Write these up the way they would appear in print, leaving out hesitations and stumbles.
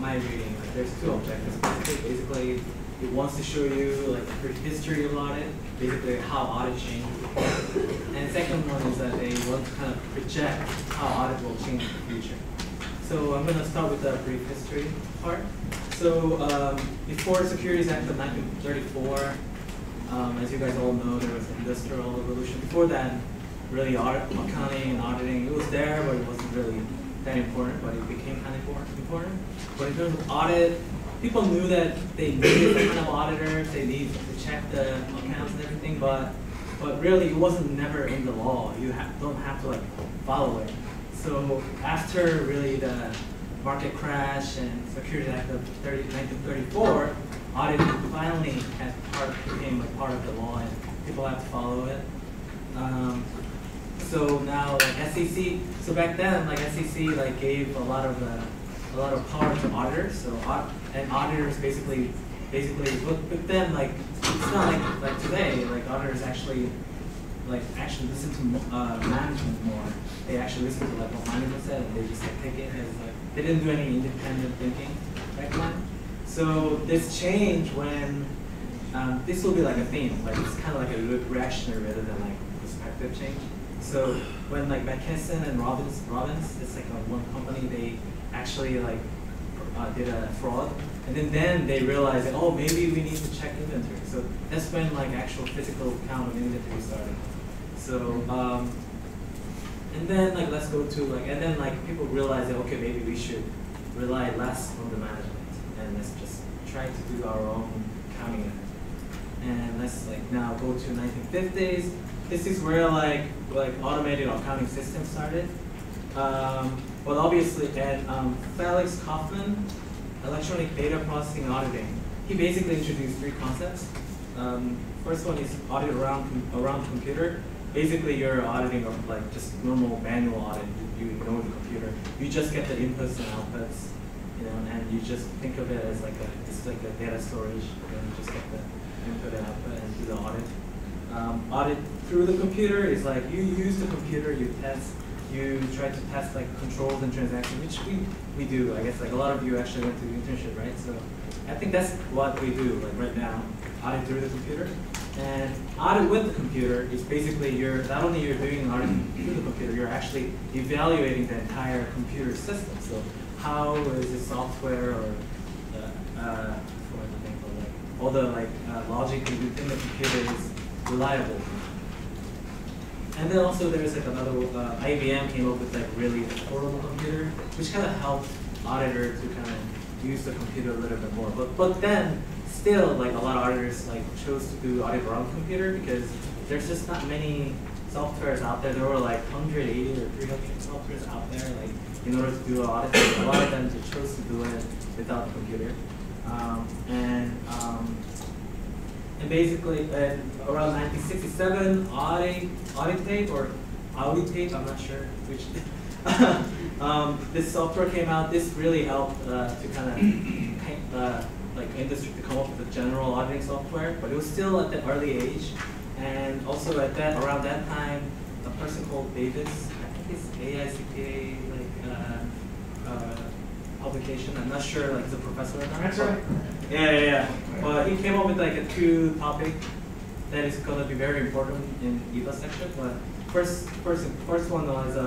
my reading, like, there's two objectives. Basically, it wants to show you like the history of audit, basically how audit changed. And the second one is that they want to kind of project how audit will change in the future. So I'm going to start with the brief history part. So before Securities Act of 1934, as you guys all know, there was the Industrial Revolution. Before that, really accounting and auditing, it was there, but it wasn't really that important, but it became kind of important. But in terms of audit, people knew that they needed a kind of auditors, they needed to check the accounts and everything, but really it wasn't never in the law. You don't have to like follow it. So after really the market crash and Securities Act of 1934, audit finally became like part of the law and people have to follow it. So now like SEC, so back then like SEC like gave a lot of power to auditors. So and auditors basically, but then like it's not like today. Like auditors actually listen to management more. They actually listen to like what management said, and they just like take it as like they didn't do any independent thinking back then. So this change when this will be like a theme. Like it's kind of like a reactionary rather than like perspective change. So when like McKesson and Robbins, it's like one company, they actually like did a fraud, and then they realized that, oh, maybe we need to check inventory. So that's when like actual physical count of inventory started. So and then like let's go to like, and then like people realize that, okay, maybe we should rely less on the management and let's just try to do our own accounting. And let's like now go to 1950s. This is where like automated accounting systems started. Well, obviously, and Felix Kaufman, electronic data processing and auditing. He basically introduced three concepts. First one is audit around computer. Basically, you're auditing of like just normal manual audit. You ignore the computer. You just get the inputs and outputs, you know, and you just think of it as like it's like a data storage. And then you just get the input and output and do the audit. Audit through the computer is like you use the computer, you try to test like controls and transactions, which we do. I guess like a lot of you actually went to the internship, right? So I think that's what we do like right now, audit through the computer. And audit with the computer is basically not only you're doing audit through the computer, you're actually evaluating the entire computer system. So how is the software or all the like logic within the computer is reliable. And then also there's like another, IBM came up with like really affordable computer, which kind of helped auditor to kind of use the computer a little bit more. But then still like a lot of auditors like chose to do audit around the computer because there's just not many softwares out there. There were like 180 or 300 softwares out there like in order to do an audit. A lot of them just chose to do it without the computer. And basically, around 1967, audit tape, I'm not sure which. This software came out. This really helped to kind of like industry to come up with a general auditing software, but it was still at the early age. And also around that time, a person called Davis, I think it's AICPA publication. I'm not sure like he's a professor or not. That's right. Yeah. But he came up with like a two topic that is going to be very important in EVA section. But first one was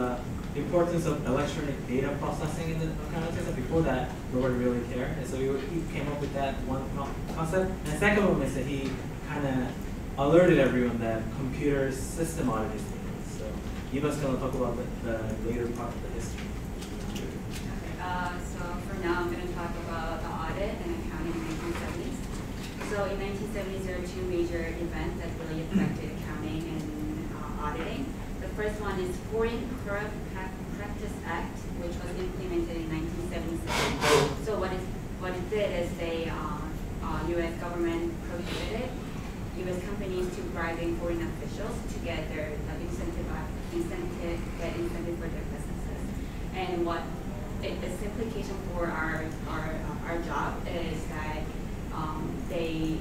importance of electronic data processing in the accounting system. Before that, nobody really cared. And so he came up with that one concept. And the second one is that he kind of alerted everyone that computer system audit is needed. So Eva's going to talk about the later part of the history. So for now, I'm going to talk about the audit and accounting in the 1970s. So in 1970s, there are two major events that really affected accounting and auditing. The first one is Foreign Corrupt Practice Act, which was implemented in 1977. So what it did is the U.S. government prohibited U.S. companies to bribing foreign officials to get their incentive for their businesses. And what its implication for our job is that they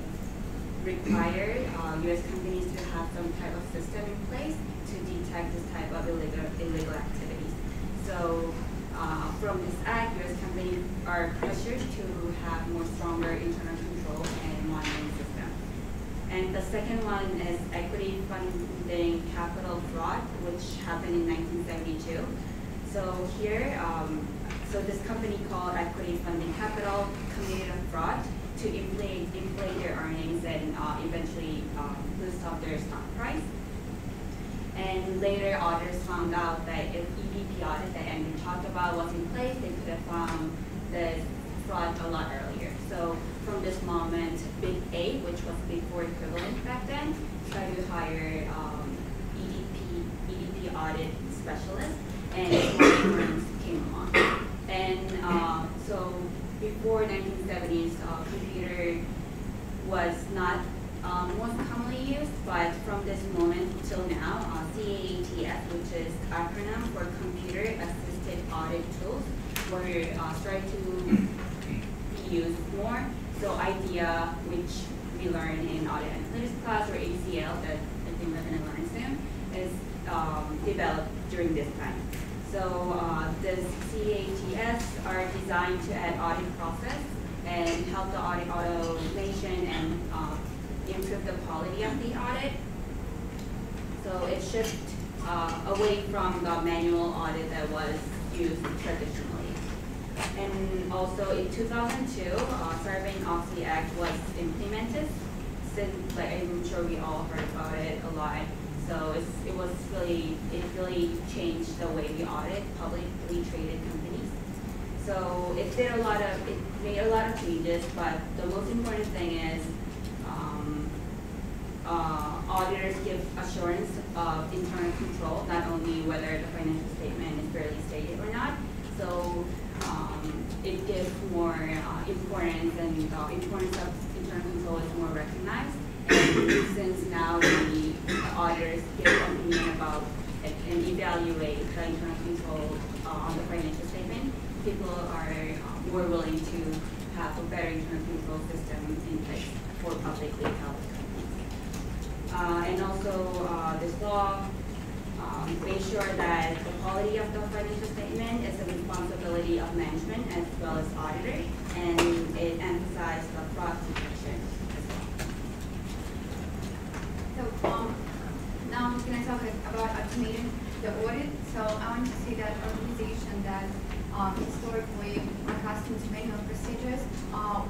required U.S. companies to have some type of system in place to detect this type of illegal activities. So from this act, U.S. companies are pressured to have more stronger internal control and monitoring system. And the second one is equity funding capital fraud, which happened in 1972. So here, so this company called Equity Funding Capital committed a fraud to inflate their earnings and eventually boost up their stock price. And later, auditors found out that if EVP audit that Andrew talked about was in place, they could have found the fraud a lot earlier. So from this moment, Big A, which was Big Four equivalent back then, tried to hire EVP audit specialists, and more firms came along. And so before 1970s, computer was not most commonly used, but from this moment till now, CAATF, which is acronym for Computer Assisted Audit Tools, were starting to be used more. So IDEA, which we learn in Audit Analytics class, or ACL, that I think we're going to learn soon, is developed during this time. So the CATS are designed to add audit process and help the audit automation and improve the quality of the audit. So it shifts away from the manual audit that was used traditionally. And also in 2002, Sarbanes-Oxley Act was implemented. Since, like, I'm sure we all heard about it a lot. So it really changed the way we audit publicly traded companies. So it made a lot of changes, but the most important thing is auditors give assurance of internal control, not only whether the financial statement is fairly stated or not. So it gives more importance, and the importance of internal control is more recognized. And since now the auditors give opinion about and evaluate the internal control on the financial statement, people are more willing to have a better internal control system in place for publicly held companies. And also this law made sure that the quality of the financial statement is the responsibility of management as well as auditors, and it emphasized the fraud detection as well. So now I'm going to talk about automating the audit. So I want to say that organization that historically are accustomed to manual procedures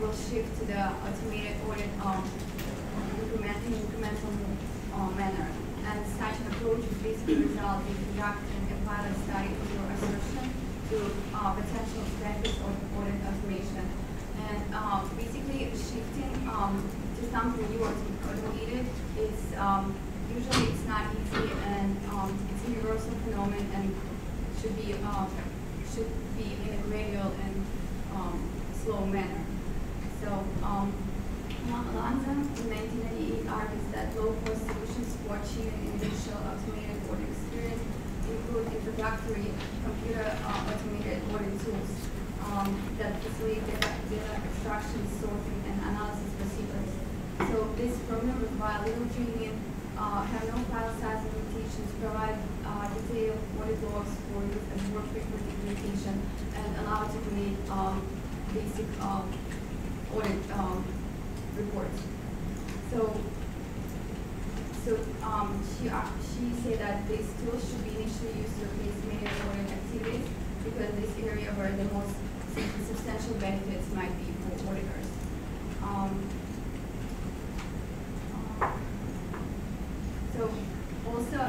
will shift to the automated audit in incremental manner. And such an approach would basically result in conducting a pilot study of your assertion to potential benefits of audit automation. And basically shifting to something new or automated is usually it's not easy, and it's a universal phenomenon and should be in a gradual and slow manner. So Alonzo in 1998 argues that low-cost solutions for achieving initial automated audit experience include introductory computer automated audit tools that facilitate data extraction, sorting, and analysis procedures. So this program requires little training, have no file size limitations, provide detailed audit logs for use as work record documentation, and allow to create basic audit reports. So she said that these tools should be initially used to replace manual audit activities because this area where the most substantial benefits might be for auditors. So also,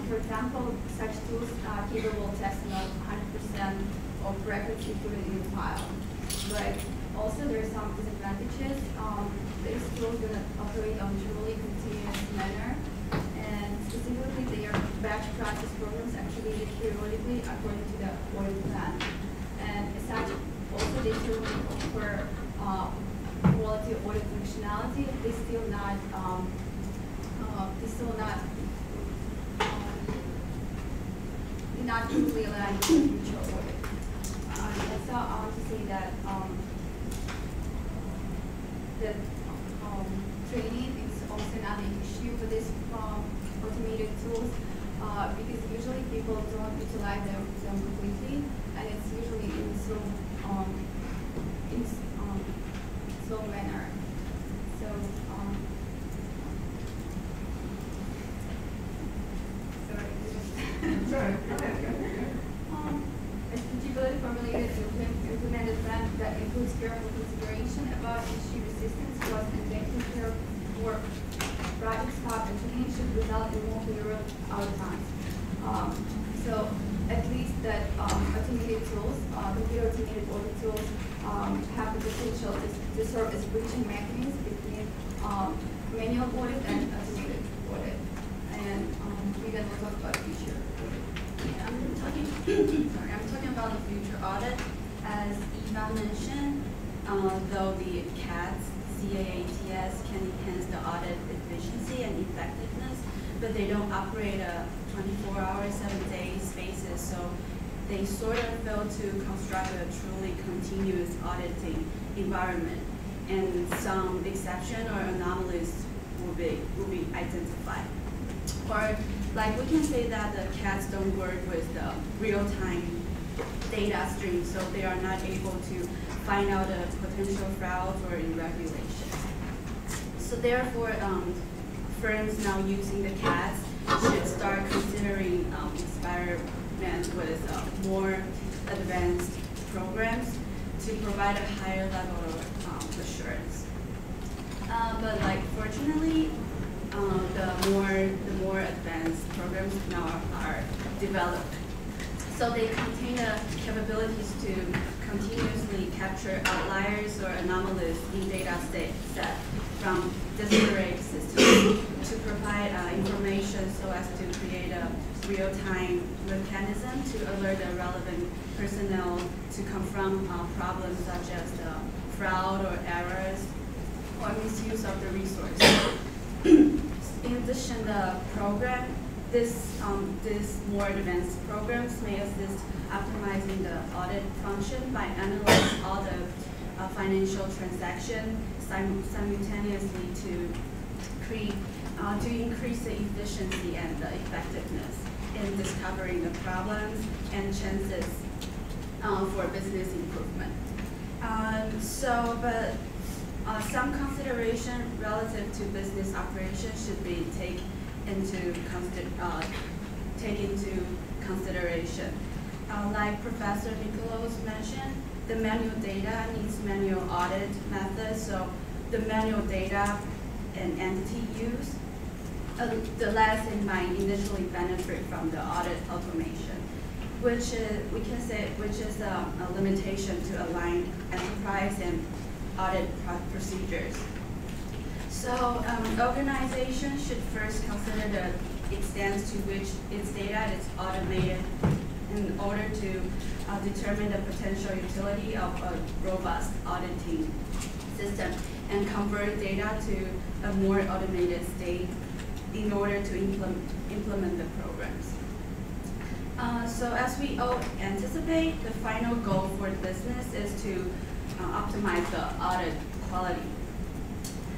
for example, such tools are capable of testing of 100% of records included in the file. But also there are some disadvantages. These tools do not operate on a truly continuous manner, and specifically they are batch practice programs activated periodically according to the audit plan. And as such, also they still offer quality audit functionality. They still not not truly aligned with the future audit. Also, I want to say that training is also another issue for these automated tools. because usually people don't utilize them completely, and it's usually in slow manner. So sorry. A strategically formulated implemented plan that includes careful consideration about issue resistance was invented here for project stop and change should result in more clearer outcomes. So at least that automated tools, computer automated audit tools, have the potential to serve as bridging mechanisms between manual audit and automated audit. And we then will talk about future audit. Yeah, I'm talking about the future audit. As Eva mentioned, though the CAATS can enhance the audit efficiency and effectiveness, but they don't operate a 24-hour, 7-day basis, so they sort of fail to construct a truly continuous auditing environment, and some exception or anomalies will be identified. Or like we can say that the cats don't work with the real-time data stream, so they are not able to find out the potential frauds or irregularities. So therefore, firms now using the cats should start considering experiment with more advanced programs to provide a higher level of assurance. But like fortunately, the more advanced programs now are developed. So they contain the capabilities to continuously capture outliers or anomalies in data set from disparate systems to provide information so as to create a real-time mechanism to alert the relevant personnel to confront problems such as fraud or errors or misuse of the resource. In addition, the program, this more advanced programs may assist optimizing the audit function by analyzing all the financial transactions simultaneously to increase the efficiency and the effectiveness in discovering the problems and chances for business improvement. Some consideration relative to business operations should be taken into consideration. Like Professor Nicolos mentioned, the manual data needs manual audit methods, so the manual data and entity use, the less it might initially benefit from the audit automation, which is a limitation to align enterprise and audit procedures. So organizations should first consider the extent to which its data is automated in order to determine the potential utility of a robust auditing system and convert data to a more automated state in order to implement the programs. So as we all anticipate, the final goal for the business is to optimize the audit quality.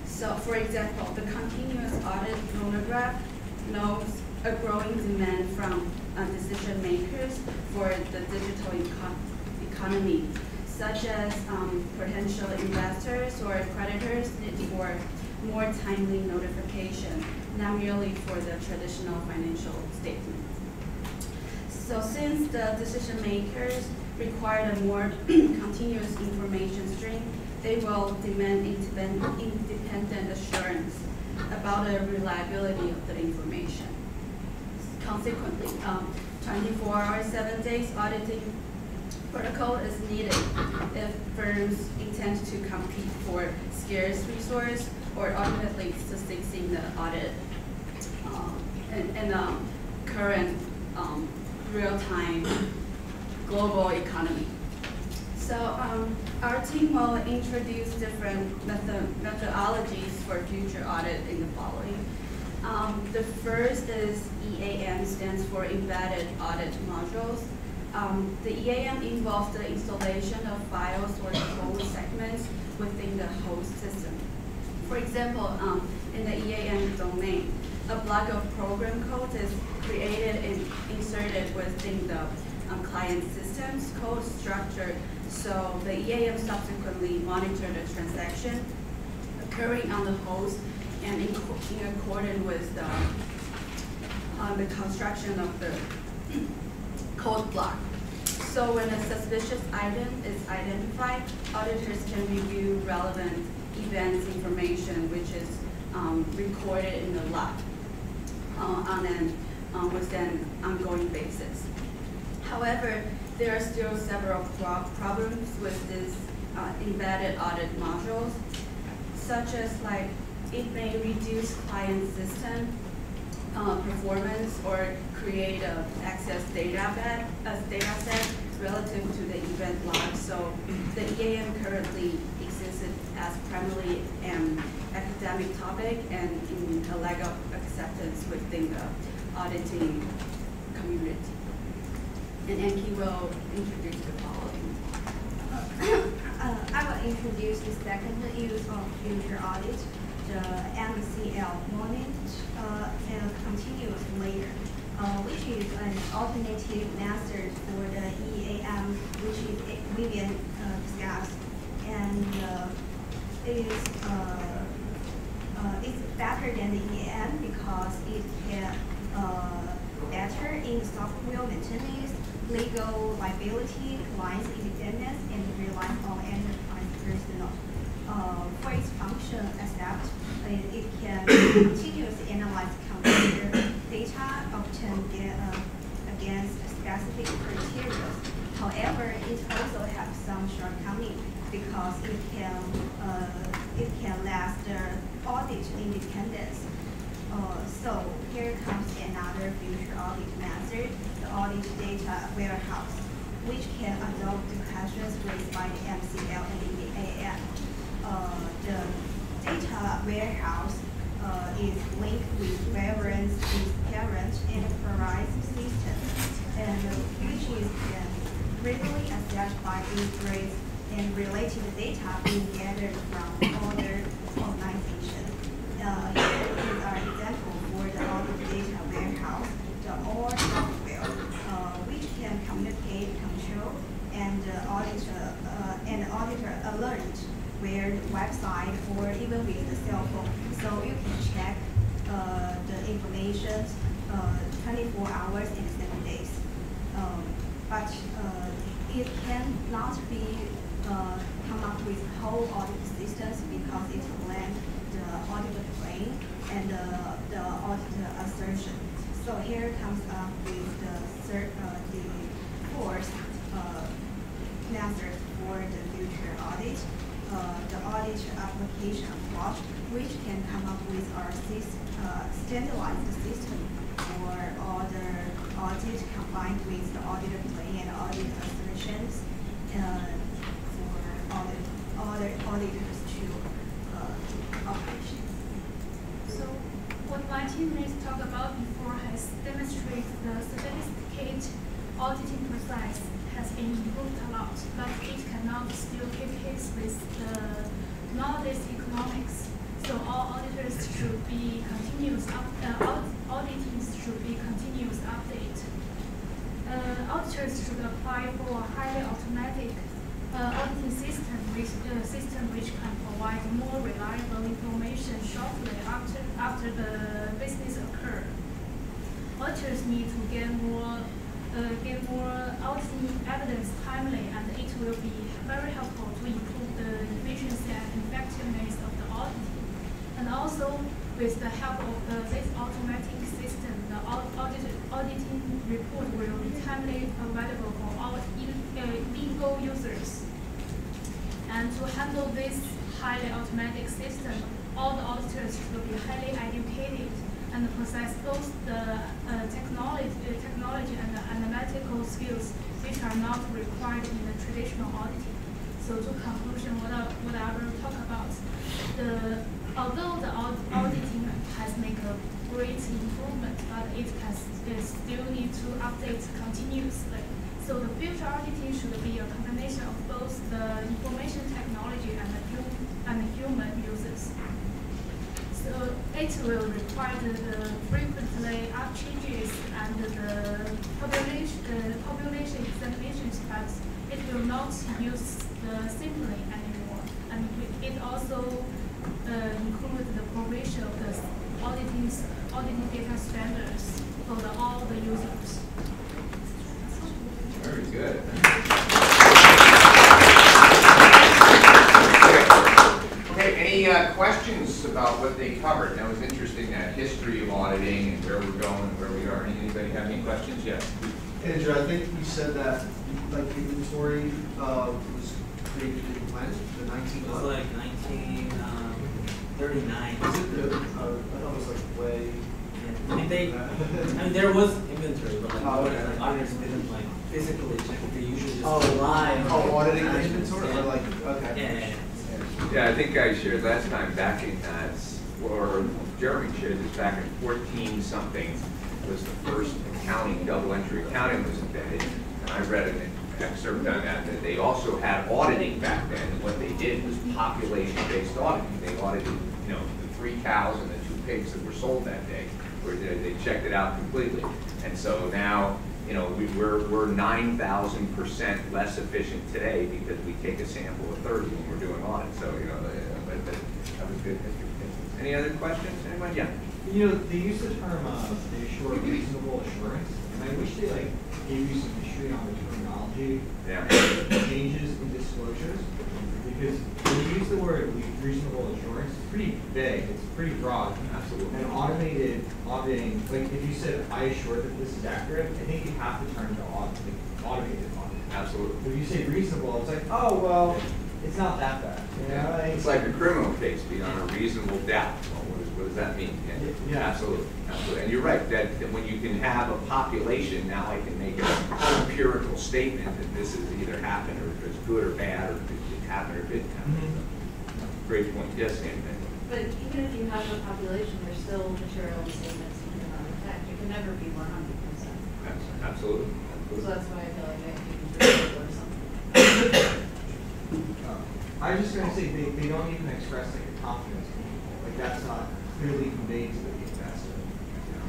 So for example, the continuous audit monograph notes a growing demand from decision makers for the digital economy, such as potential investors or creditors need for more timely notification, not merely for the traditional financial statements. So since the decision makers require a more continuous information stream, they will demand independent assurance about the reliability of the information. Consequently, 24-hour, 7 days auditing protocol is needed if firms intend to compete for scarce resource or ultimately succeed the audit in the current real-time global economy. So our team will introduce different methodologies for future audit in the following. The first is EAM, stands for Embedded Audit Modules. The EAM involves the installation of files or code segments within the host system. For example, in the EAM domain. A block of program code is created and inserted within the client system's code structure. So the EAM subsequently monitor the transaction occurring on the host and in accordance with the construction of the code block. So when a suspicious item is identified, auditors can review relevant events information, which is recorded in the log with an ongoing basis. However, there are still several problems with this embedded audit modules, such as like it may reduce client system performance or create a access data set relative to the event log. So the EAM currently exists as primarily an academic topic and in a lack of acceptance within the auditing community. And Anki will introduce the following. I will introduce the second use of future audit, the MCL monitoring and continuous layer, which is an alternative method for the EAM, which is Vivian discussed, and it's better than the EAM because it can better in software maintenance, legal liability, client independence, and reliance on enterprise personnel. For its function, except it can continuously analyze computer data obtained against specific criteria. However, it also has some shortcomings because it can last audit independence. So here comes another future audit method, the audit data warehouse, which can adopt the questions raised by the MCL and the EAM. The data warehouse is linked with various parent enterprise systems, and which is regularly assessed by these grades and related data being gathered from other organizations. Here is our example for the audit data warehouse, the OR software, which can communicate, control, and auditor alert where the website or even with the cell phone. So you can check the information 24 hours in 7 days. But it cannot be come up with whole audit systems because it lacks the auditor claim and the auditor assertion. So here comes up with the fourth method for the future audit. The audit application approach, which can come up with our standardized system for all the audit combined with the auditor claim and audit assertions for auditors to operation. So what my teammates talked about before has demonstrated the sophisticated auditing process has been improved a lot, but it cannot still keep pace with the nowadays economics. So all auditors should be auditing should be continuous update. Auditors should apply for a highly automatic auditing system which can provide more reliable information shortly after the business occurs. Auditors need to get more auditing evidence timely, and it will be very helpful to improve the efficiency and effectiveness of the auditing. And also, with the help of this automatic system, the auditing report will be timely available for all legal users. And to handle this highly automatic system, all the auditors will be highly educated and possess both the technology and the analytical skills which are not required in the traditional auditing. So to conclusion, what I will talk about, although the auditing has made a great improvement, but it still need to update continuously. So the future auditing should be a combination of both the information technology and the human users. So it will require the frequently up changes and the population examinations, but it will not use the sampling anymore. And it also includes the provision of the auditing data standards for all the users. Very good. Okay, any questions about what they covered? That was interesting, that history of auditing and where we're going and where we are. Anybody have any questions? Yes. Andrew, I think you said that like inventory was created in when? The 19. It was like 1939. Was it the? I thought it was like way. Yeah. I mean, there was inventory, but like, Oh, okay. like auditors didn't like physically check it. They usually just Oh, rely on auditing the actions. inventory, or like okay. Yeah. Yeah, I think I shared last time back in, or Jeremy shared this back in 14 something was the first accounting, double entry accounting was invented. And I read an excerpt on that they also had auditing back then. And what they did was population-based auditing. They audited, you know, the 3 cows and the 2 pigs that were sold that day. Where they checked it out completely. And so now, you know, we're 9,000% less efficient today because we take a sample of 30 when we're doing audit. So, you know, that was good history. Any other questions? Anyone? Yeah. You know, they use the term the assured reasonable assurance, and I wish they like gave you some history on the terminology. Yeah. Changes in disclosures, because when you use the word reasonable assurance, it's pretty vague, it's pretty broad. Absolutely. And automated auditing, like if you said, I assure that this is accurate, I think you have to turn to automated auditing. Absolutely. If you say reasonable, it's like, oh, well, it's not that bad. You know? Yeah. It's like a criminal case beyond a reasonable doubt. Well, what does that mean? Yeah. Absolutely. Absolutely. And you're right, that when you can have a population, now I can make an empirical statement that this has either happened or it's good or bad or it happened or didn't happen. Great point. Yes, Andy. But even if you have a population, there's still material statements you cannot detect. It can never be 100%. Absolutely. So that's why I feel like I think it's reasonable or something. I was just going to say, they don't even express like a confidence in people. Like that's not clearly conveyed to the investor.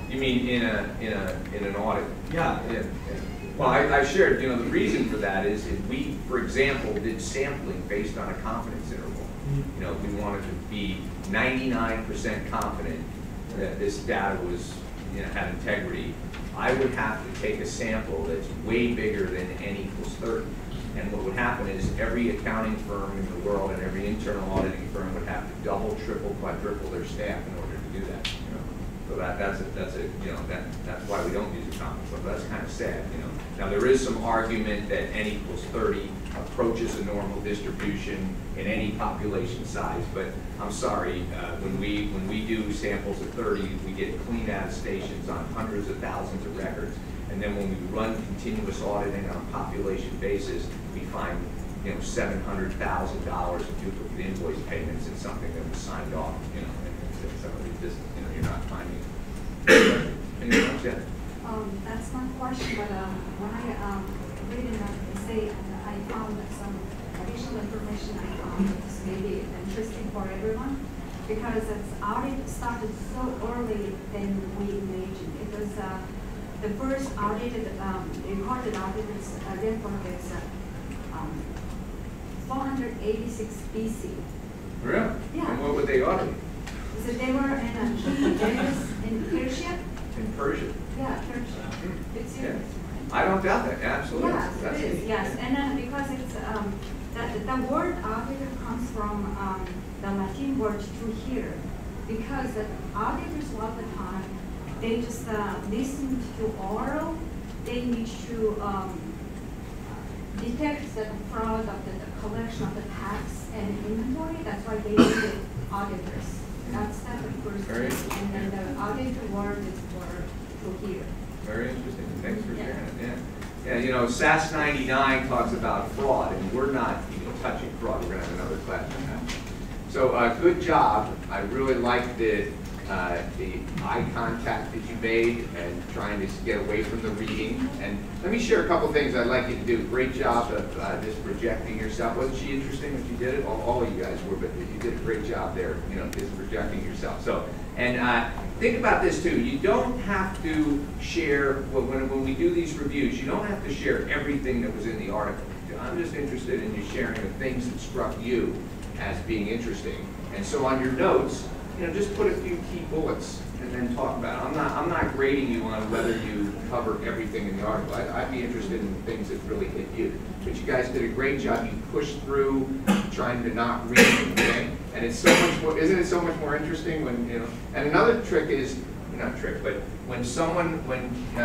You mean in an audit? Yeah. Yeah. Well, I shared, you know, the reason for that is if we, for example, did sampling based on a confidence interval. You know, we wanted to be 99% confident that this data was, you know, had integrity. I would have to take a sample that's way bigger than n equals 30. And what would happen is every accounting firm in the world and every internal auditing firm would have to double, triple, quadruple their staff in order to do that. You know, so that's why we don't use a confidence level. That's kind of sad. You know, now there is some argument that n equals 30 approaches a normal distribution in any population size, but I'm sorry, when we do samples of 30, we get clean attestations on hundreds of thousands of records. And then when we run continuous auditing on a population basis, we find, you know, $700,000 of duplicate invoice payments in something that was signed off, you know, and some of these just, you know, you're not finding. Anyone else? Yeah. That's my question, but when I read in that essay, I found some additional information I found that's maybe interesting for everyone, because it's audit started so early than we imagined. It was the first audited, recorded audit record is 486 BC. Really? Yeah. And what would they audit? So they were in a key areas in Persia. In Persia? Yeah, Persia. It's serious. I don't doubt that. Absolutely. Yes, That's it is. Yes, and then because it's the word auditor comes from the Latin word to hear, because the auditors all the time they just listen to oral. They need to detect the fraud of the collection of the tax and inventory. That's why they need auditors. That's the first thing. And then the auditor word is for to hear. Very interesting. Thanks for sharing it. Yeah. Yeah, you know, SAS 99 talks about fraud, and we're not even touching fraud. We're going to have another class on that. So good job. I really like the the eye contact that you made and trying to get away from the reading. And let me share a couple things I'd like you to do. Great job of just projecting yourself. Wasn't she interesting when she did it? All of you guys were, but you did a great job there, you know, just projecting yourself. So, and think about this too. You don't have to share, when we do these reviews, you don't have to share everything that was in the article. I'm just interested in you sharing the things that struck you as being interesting. And so on your notes, you know, just put a few key bullets and then talk about it. I'm not grading you on whether you covered everything in the article. I'd be interested in things that really hit you. But you guys did a great job. You pushed through trying to not read anything. And it's so much more, isn't it so much more interesting when, you know, and another trick is, not trick, but when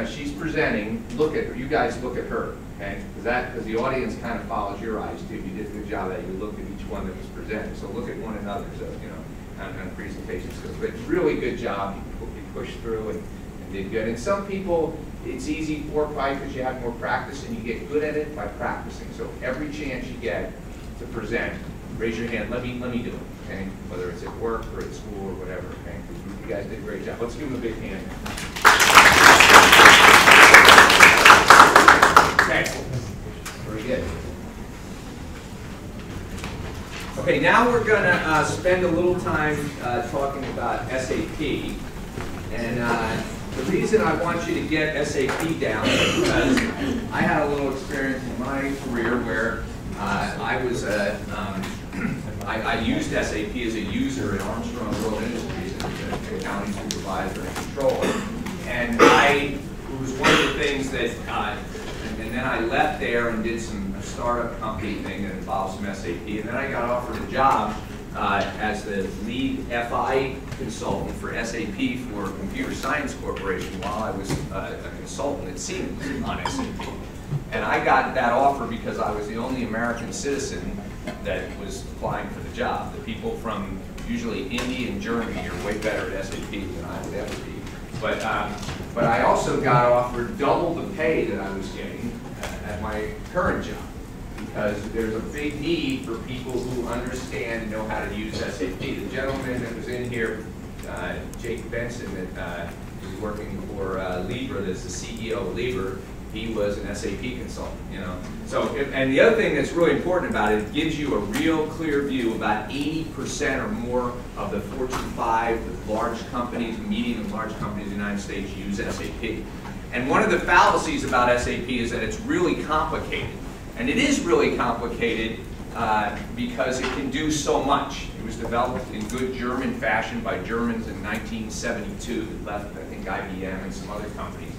she's presenting, look at her, you guys look at her, okay? Because the audience kind of follows your eyes too. You did a good job that you looked at each one that was presented. So look at one another, so, you know, on presentation skills. But really good job. You pushed through and did good. And some people, it's easy for because you have more practice and you get good at it by practicing. So every chance you get to present, raise your hand. Let me do it. Okay? Whether it's at work or at school or whatever. Okay? You guys did a great job. Let's give them a big hand. Okay. Very good. Okay, now we're going to spend a little time talking about SAP. And the reason I want you to get SAP down is because I had a little experience in my career where I was I used SAP as a user at Armstrong World Industries as an accounting supervisor and controller. And it was one of the things that, and then I left there and did a startup company thing that involved some SAP. And then I got offered a job as the lead FI consultant for SAP for Computer Science Corporation while I was a consultant at Siemens on SAP. And I got that offer because I was the only American citizen that was applying for the job. The people from usually India and Germany are way better at SAP than I would ever be. But I also got offered double the pay that I was getting at my current job, because there's a big need for people who understand and know how to use SAP. The gentleman that was in here, Jake Benson, that was working for Libra, that's the CEO of Libra, he was an SAP consultant, you know. So, and the other thing that's really important about it, it gives you a real clear view. About 80% or more of the Fortune 5, the large companies, medium and large companies in the United States use SAP. And one of the fallacies about SAP is that it's really complicated. And it is really complicated because it can do so much. It was developed in good German fashion by Germans in 1972 that left, I think, IBM and some other companies.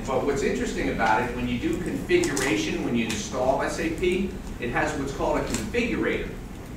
But what's interesting about it, when you do configuration, when you install SAP, it has what's called a configurator.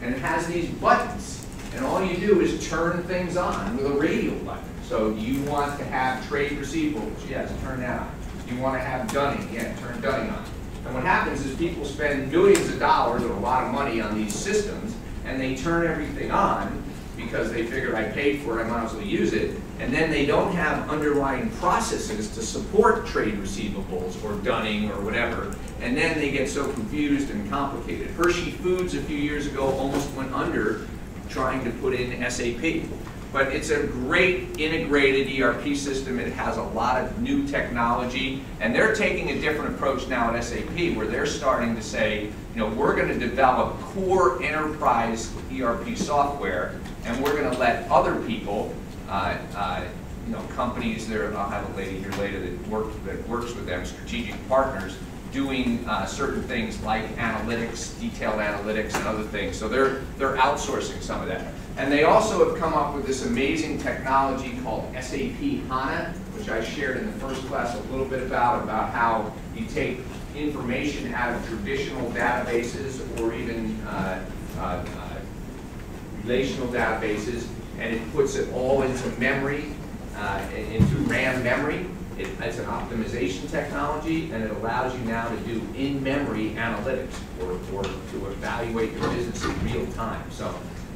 And it has these buttons. And all you do is turn things on with a radial button. So you want to have trade receivables, yes, turn that on. You want to have dunning, yeah, turn dunning on. And what happens is people spend millions of dollars or a lot of money on these systems, and they turn everything on because they figure I paid for it, I might as well use it, and then they don't have underlying processes to support trade receivables or dunning or whatever, and then they get so confused and complicated. Hershey Foods a few years ago almost went under trying to put in SAP. But it's a great integrated ERP system. It has a lot of new technology, and they're taking a different approach now at SAP, where they're starting to say, you know, we're going to develop core enterprise ERP software, and we're going to let other people, you know, companies. I'll have a lady here later that works with them, strategic partners, doing certain things like analytics, detailed analytics, and other things. So they're outsourcing some of that. And they also have come up with this amazing technology called SAP HANA, which I shared in the first class a little bit about how you take information out of traditional databases or even relational databases, and it puts it all into memory, into RAM memory. It's an optimization technology, and it allows you now to do in-memory analytics or to evaluate your business in real time.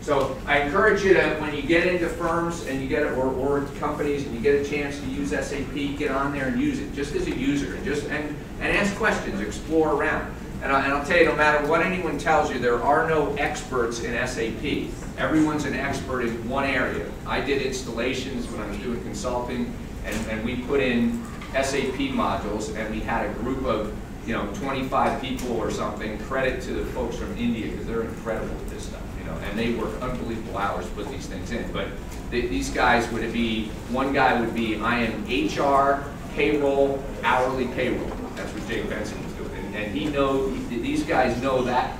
So I encourage you to, when you get into firms and you get or companies and you get a chance to use SAP, get on there and use it just as a user, and ask questions, explore around. And I'll tell you, no matter what anyone tells you, there are no experts in SAP. Everyone's an expert in one area. I did installations when I was doing consulting, and we put in SAP modules, and we had a group of 25 people or something. Credit to the folks from India, because they're incredible at this stuff, and they work unbelievable hours to put these things in. But these guys would be, one guy would be, I am HR, payroll, hourly payroll. That's what Jake Benson was doing. And he knows, these guys know that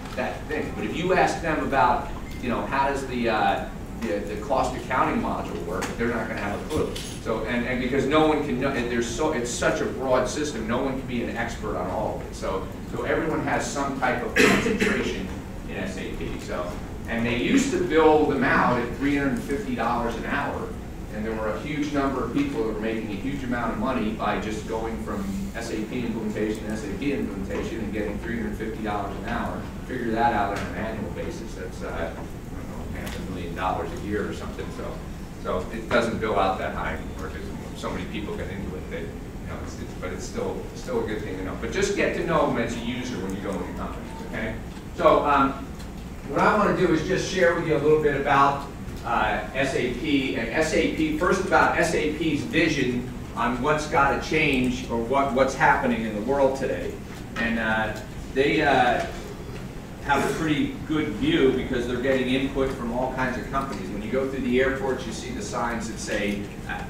thing. But if you ask them about, how does the cost accounting module work, they're not going to have a clue. So, and because no one can know, and it's such a broad system, no one can be an expert on all of it. So everyone has some type of concentration in SAP. So, and they used to bill them out at $350 an hour, and there were a huge number of people that were making a huge amount of money by just going from SAP implementation to SAP implementation and getting $350 an hour. Figure that out on an annual basis. That's I don't know, $500,000 a year or something. So it doesn't bill out that high anymore because so many people get into it that but it's still a good thing to know. But just get to know them as a user when you go into companies. Okay. So what I want to do is just share with you a little bit about SAP and SAP. First, about SAP's vision on what's got to change or what's happening in the world today. And they have a pretty good view because they're getting input from all kinds of companies. When you go through the airports, you see the signs that say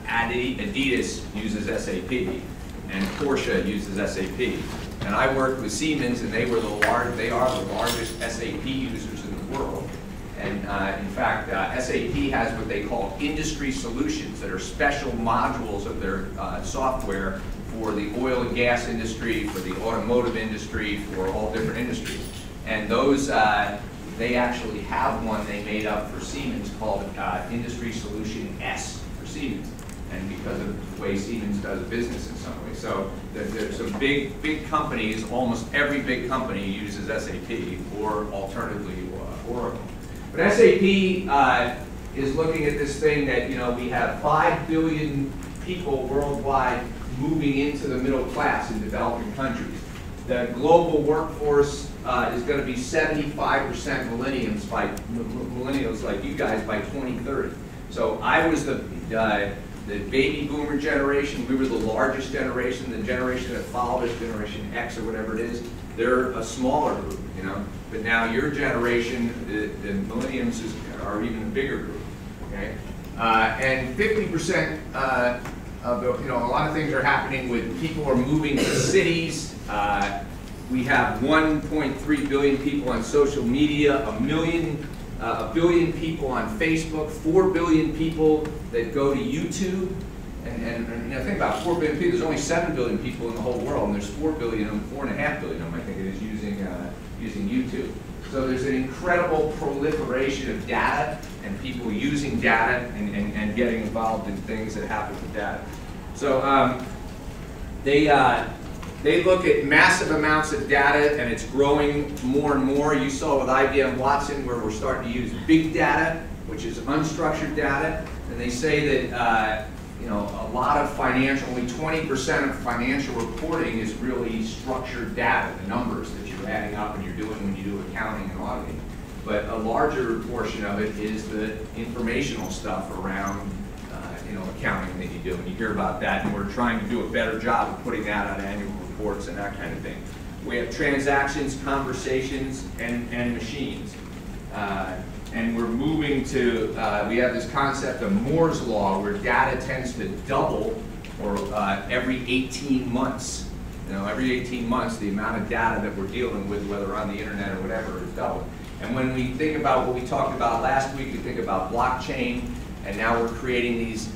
Adidas uses SAP and Porsche uses SAP. And I worked with Siemens, and they are the largest SAP users in the world. And in fact, SAP has what they call industry solutions that are special modules of their software for the oil and gas industry, for the automotive industry, for all different industries. And those, they actually have one they made up for Siemens called Industry Solution S for Siemens. And because of the way Siemens does business in some way. So there's some big companies, almost every big company uses SAP or alternatively Oracle. But SAP is looking at this thing that, we have 5 billion people worldwide moving into the middle class in developing countries. The global workforce is going to be 75% millennials like you guys by 2030. So I was the baby boomer generation. We were the largest generation. The generation that followed us, Generation X or whatever it is, they're a smaller group, But now your generation, the millennials, are even a bigger group, okay? And 50% of the, a lot of things are happening with people are moving to cities. We have 1.3 billion people on social media, a billion people on Facebook, 4 billion people that go to YouTube. And think about 4 billion people. There's only 7 billion people in the whole world, and there's 4.5 billion of them, I think it is, using YouTube. So there's an incredible proliferation of data and people using data and getting involved in things that happen with data. So they look at massive amounts of data, and it's growing more and more. You saw with IBM Watson where we're starting to use big data, which is unstructured data, and they say that a lot of only 20% of financial reporting is really structured data, the numbers that you're adding up and you're doing when you do accounting and auditing. But a larger portion of it is the informational stuff around accounting that you do, and you hear about that, and we're trying to do a better job of putting that on annual reports and that kind of thing. We have transactions, conversations, and machines. And we're moving to, we have this concept of Moore's Law, where data tends to double or every 18 months. Every 18 months, the amount of data that we're dealing with, whether on the internet or whatever, is doubled. And when we think about what we talked about last week, we think about blockchain, and now we're creating these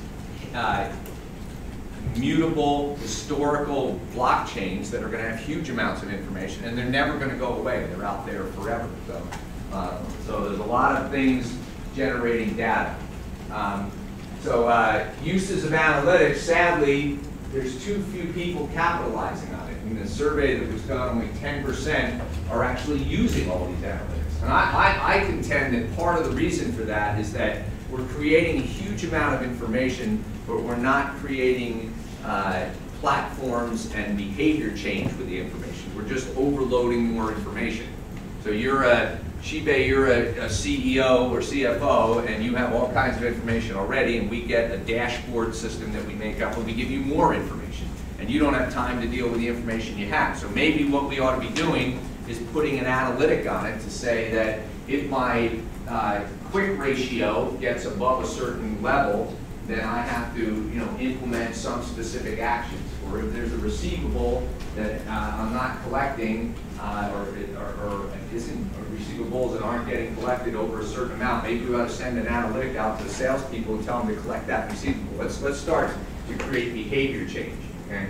mutable, historical blockchains that are going to have huge amounts of information, and they're never going to go away. They're out there forever. So there's a lot of things generating data. Uses of analytics, sadly, there's too few people capitalizing on it. In the survey that was done, only 10% are actually using all these analytics. And I contend that part of the reason for that is that we're creating a huge amount of information, but we're not creating platforms and behavior change with the information We're just overloading more information. So you're a CEO or CFO, and you have all kinds of information already, and we get a dashboard system that we make up, and we give you more information. And you don't have time to deal with the information you have. So maybe what we ought to be doing is putting an analytic on it to say that if my quick ratio gets above a certain level, then I have to, implement some specific actions. Or if there's a receivable that I'm not collecting, or isn't receivables that aren't getting collected over a certain amount, maybe we ought to send an analytic out to the salespeople and tell them to collect that receivable. Let's start to create behavior change. Okay.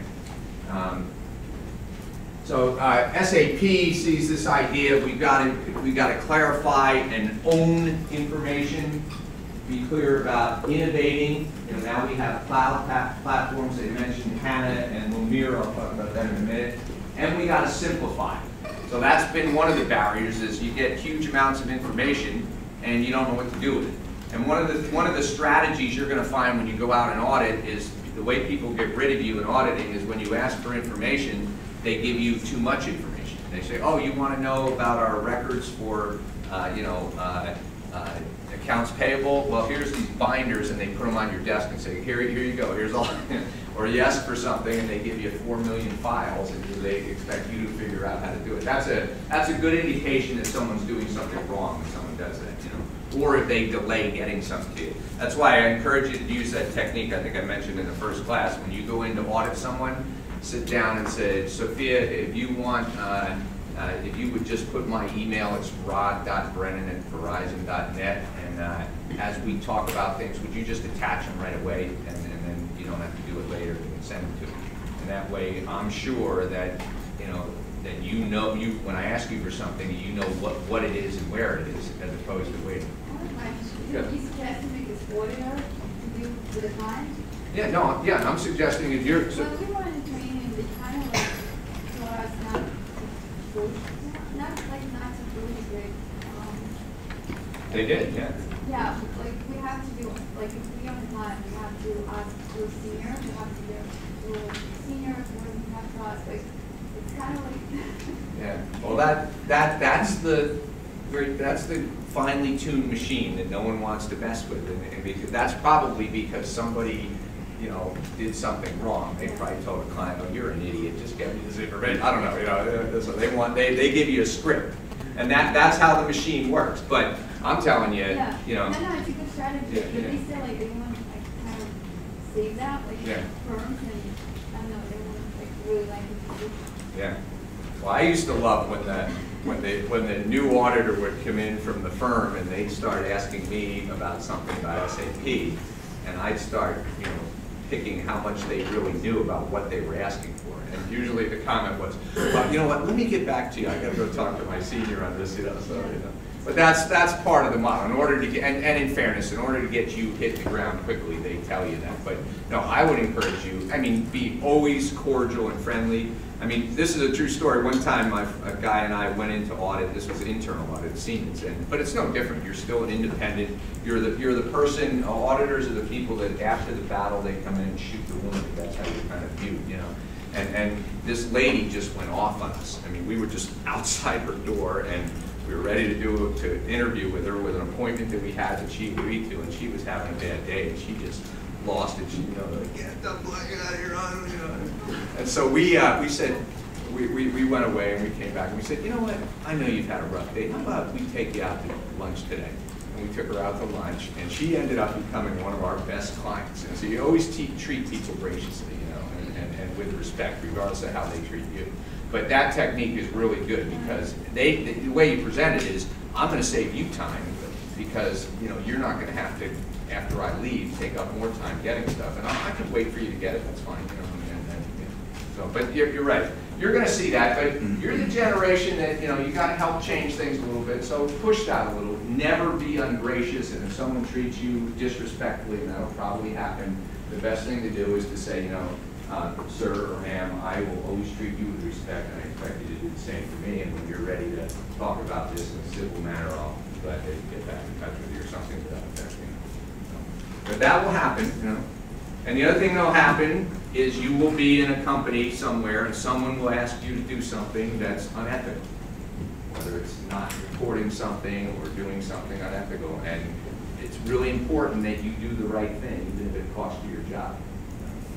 So SAP sees this idea of we've got to clarify and own information. Be clear about innovating. Now we have cloud platforms. They mentioned HANA and Lumira. I'll talk about that in a minute. And we got to simplify. So that's been one of the barriers, is you get huge amounts of information and you don't know what to do with it. And one of the strategies you're going to find when you go out and audit is the way people get rid of you in auditing is when you ask for information, they give you too much information. They say, oh, you want to know about our records for, accounts payable? Well, here's these binders, and they put them on your desk and say, here you go, here's all. Or you ask for something, and they give you 4 million files, and they expect you to figure out how to do it. That's a good indication that someone's doing something wrong when someone does that, or if they delay getting something to you. That's why I encourage you to use that technique I think I mentioned in the first class. When you go in to audit someone, sit down and say, Sophia, if you want, if you would just put my email, it's rod.brennan@verizon.net, and as we talk about things, would you just attach them right away, and then you don't have to do it later, you can send them to me. And that way, I'm sure that, when I ask you for something, you know what it is and where it is, as opposed to waiting. You suggesting make this auditor to do with the client? Yeah, no, yeah, I'm suggesting if you're... Well, we were in training, they kind of like taught us not to do it. They did, yeah. Yeah, like we have to do, like if we are the client, we have to ask to a senior, we have to get to a senior, we have to ask, like, it's kind of like... Yeah, well that's the finely tuned machine that no one wants to mess with, and because that's probably because somebody, did something wrong. They probably told a client, "Oh, you're an idiot. Just get me this information." I don't know. So they give you a script, and that's how the machine works. But I'm telling you, No, it's a good strategy. Yeah, But they say like they want kind of save that, like firms, and I don't know, they want really like it to do. Yeah. Well, I used to love when the new auditor would come in from the firm and they'd start asking me about something about SAP, and I'd start, picking how much they really knew about what they were asking for. And usually the comment was, well, you know what, let me get back to you. I got to go talk to my senior on this, But that's part of the model. In order to get, and in fairness, in order to get you hit the ground quickly, they tell you that. But no, I would encourage you, be always cordial and friendly. This is a true story. One time a guy and I went into audit. This was internal audit at Siemens, but it's no different. You're still an independent. You're the person, auditors are the people that after the battle, they come in and shoot the wounded. That's how you're kind of viewed, And this lady just went off on us. We were just outside her door, and we were ready to interview with her with an appointment that we had that she agreed to, and she was having a bad day, and she just lost it. She, get the fuck out of here, And so we said, we went away and we came back and we said, you know what? I know you've had a rough day. How about we take you out to lunch today? And we took her out to lunch, and she ended up becoming one of our best clients. And so you always treat people graciously, and with respect, regardless of how they treat you. But that technique is really good because the way you present it is, I'm going to save you time because you're not going to have to, after I leave, take up more time getting stuff, and I can wait for you to get it. That's fine, So, but you're right. You're going to see that, but you're the generation that you got to help change things a little bit. So push that a little. Never be ungracious, and if someone treats you disrespectfully, and that'll probably happen, the best thing to do is to say, sir or ma'am, I will always treat you with respect, and I expect you to do the same for me. And when you're ready to talk about this in a civil manner, I'll be glad to get back in touch with you or something to that effect. But that will happen, And the other thing that'll happen is you will be in a company somewhere and someone will ask you to do something that's unethical. Whether it's not reporting something or doing something unethical. And it's really important that you do the right thing, even if it costs you your job.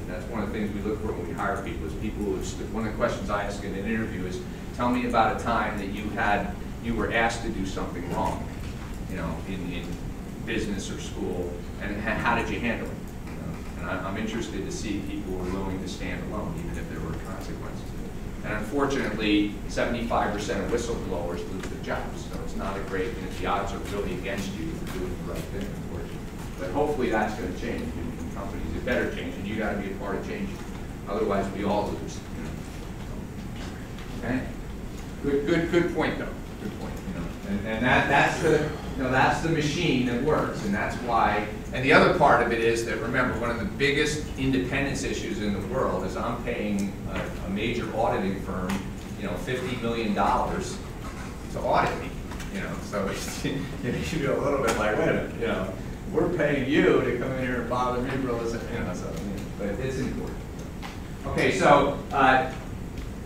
And that's one of the things we look for when we hire people, is people who, one of the questions I ask in an interview is, tell me about a time that you were asked to do something wrong, you know, in business or school, and how did you handle it? And I'm interested to see people who are willing to stand alone, even if there were consequences. And unfortunately, 75% of whistleblowers lose their jobs, so it's not a great, and the odds are really against you for doing the right thing, unfortunately. But hopefully that's going to change in companies. It better change, and you got to be a part of changing. Otherwise, we all lose. You know? Okay. Good point, though. Good point. You know, and that's the, you know, that's the machine that works, and that's why. And the other part of it is that, remember, one of the biggest independence issues in the world is I'm paying a major auditing firm, you know, $50 million to audit me. You know, so you should be a little bit like, wait a minute, you know, we're paying you to come in here and bother me, you know, so, but it's important. Okay, so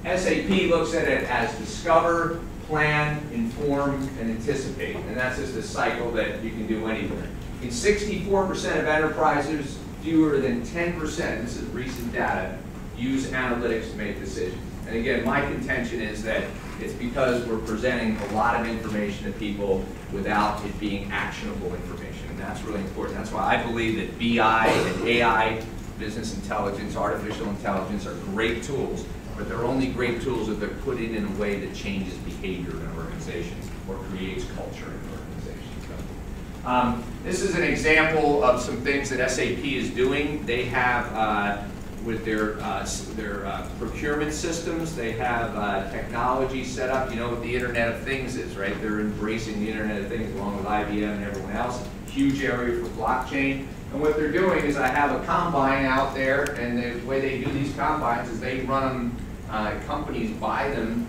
SAP looks at it as discover, plan, inform, and anticipate, and that's just a cycle that you can do anywhere. In 64% of enterprises, fewer than 10%, this is recent data, use analytics to make decisions. And again, my contention is that it's because we're presenting a lot of information to people without it being actionable information, and that's really important. That's why I believe that BI and AI, business intelligence, artificial intelligence, are great tools, but they're only great tools if they're put in a way that changes behavior in an organization or creates culture in an organization. This is an example of some things that SAP is doing. They have, with their procurement systems, they have technology set up. You know what the Internet of Things is, right? They're embracing the Internet of Things along with IBM and everyone else. Huge area for blockchain. And what they're doing is I have a combine out there, and the way they do these combines is they run them, companies buy them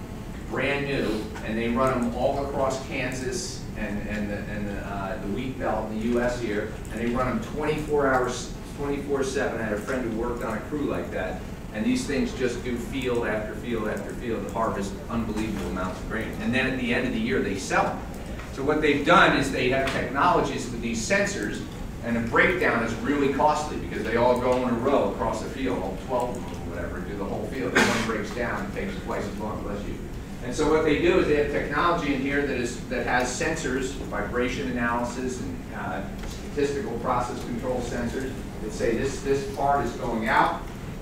brand new, and they run them all across Kansas and the wheat belt in the U.S. here, and they run them 24 hours, 24/7. I had a friend who worked on a crew like that, and these things just do field after field after field and harvest unbelievable amounts of grain. And then at the end of the year, they sell them. So what they've done is they have technologies with these sensors, and a breakdown is really costly because they all go in a row across the field, all 12 of them or whatever, do the whole field. If one breaks down, it takes twice as long, bless you. And so what they do is they have technology in here that has sensors, vibration analysis, and statistical process control sensors that say this part is going out,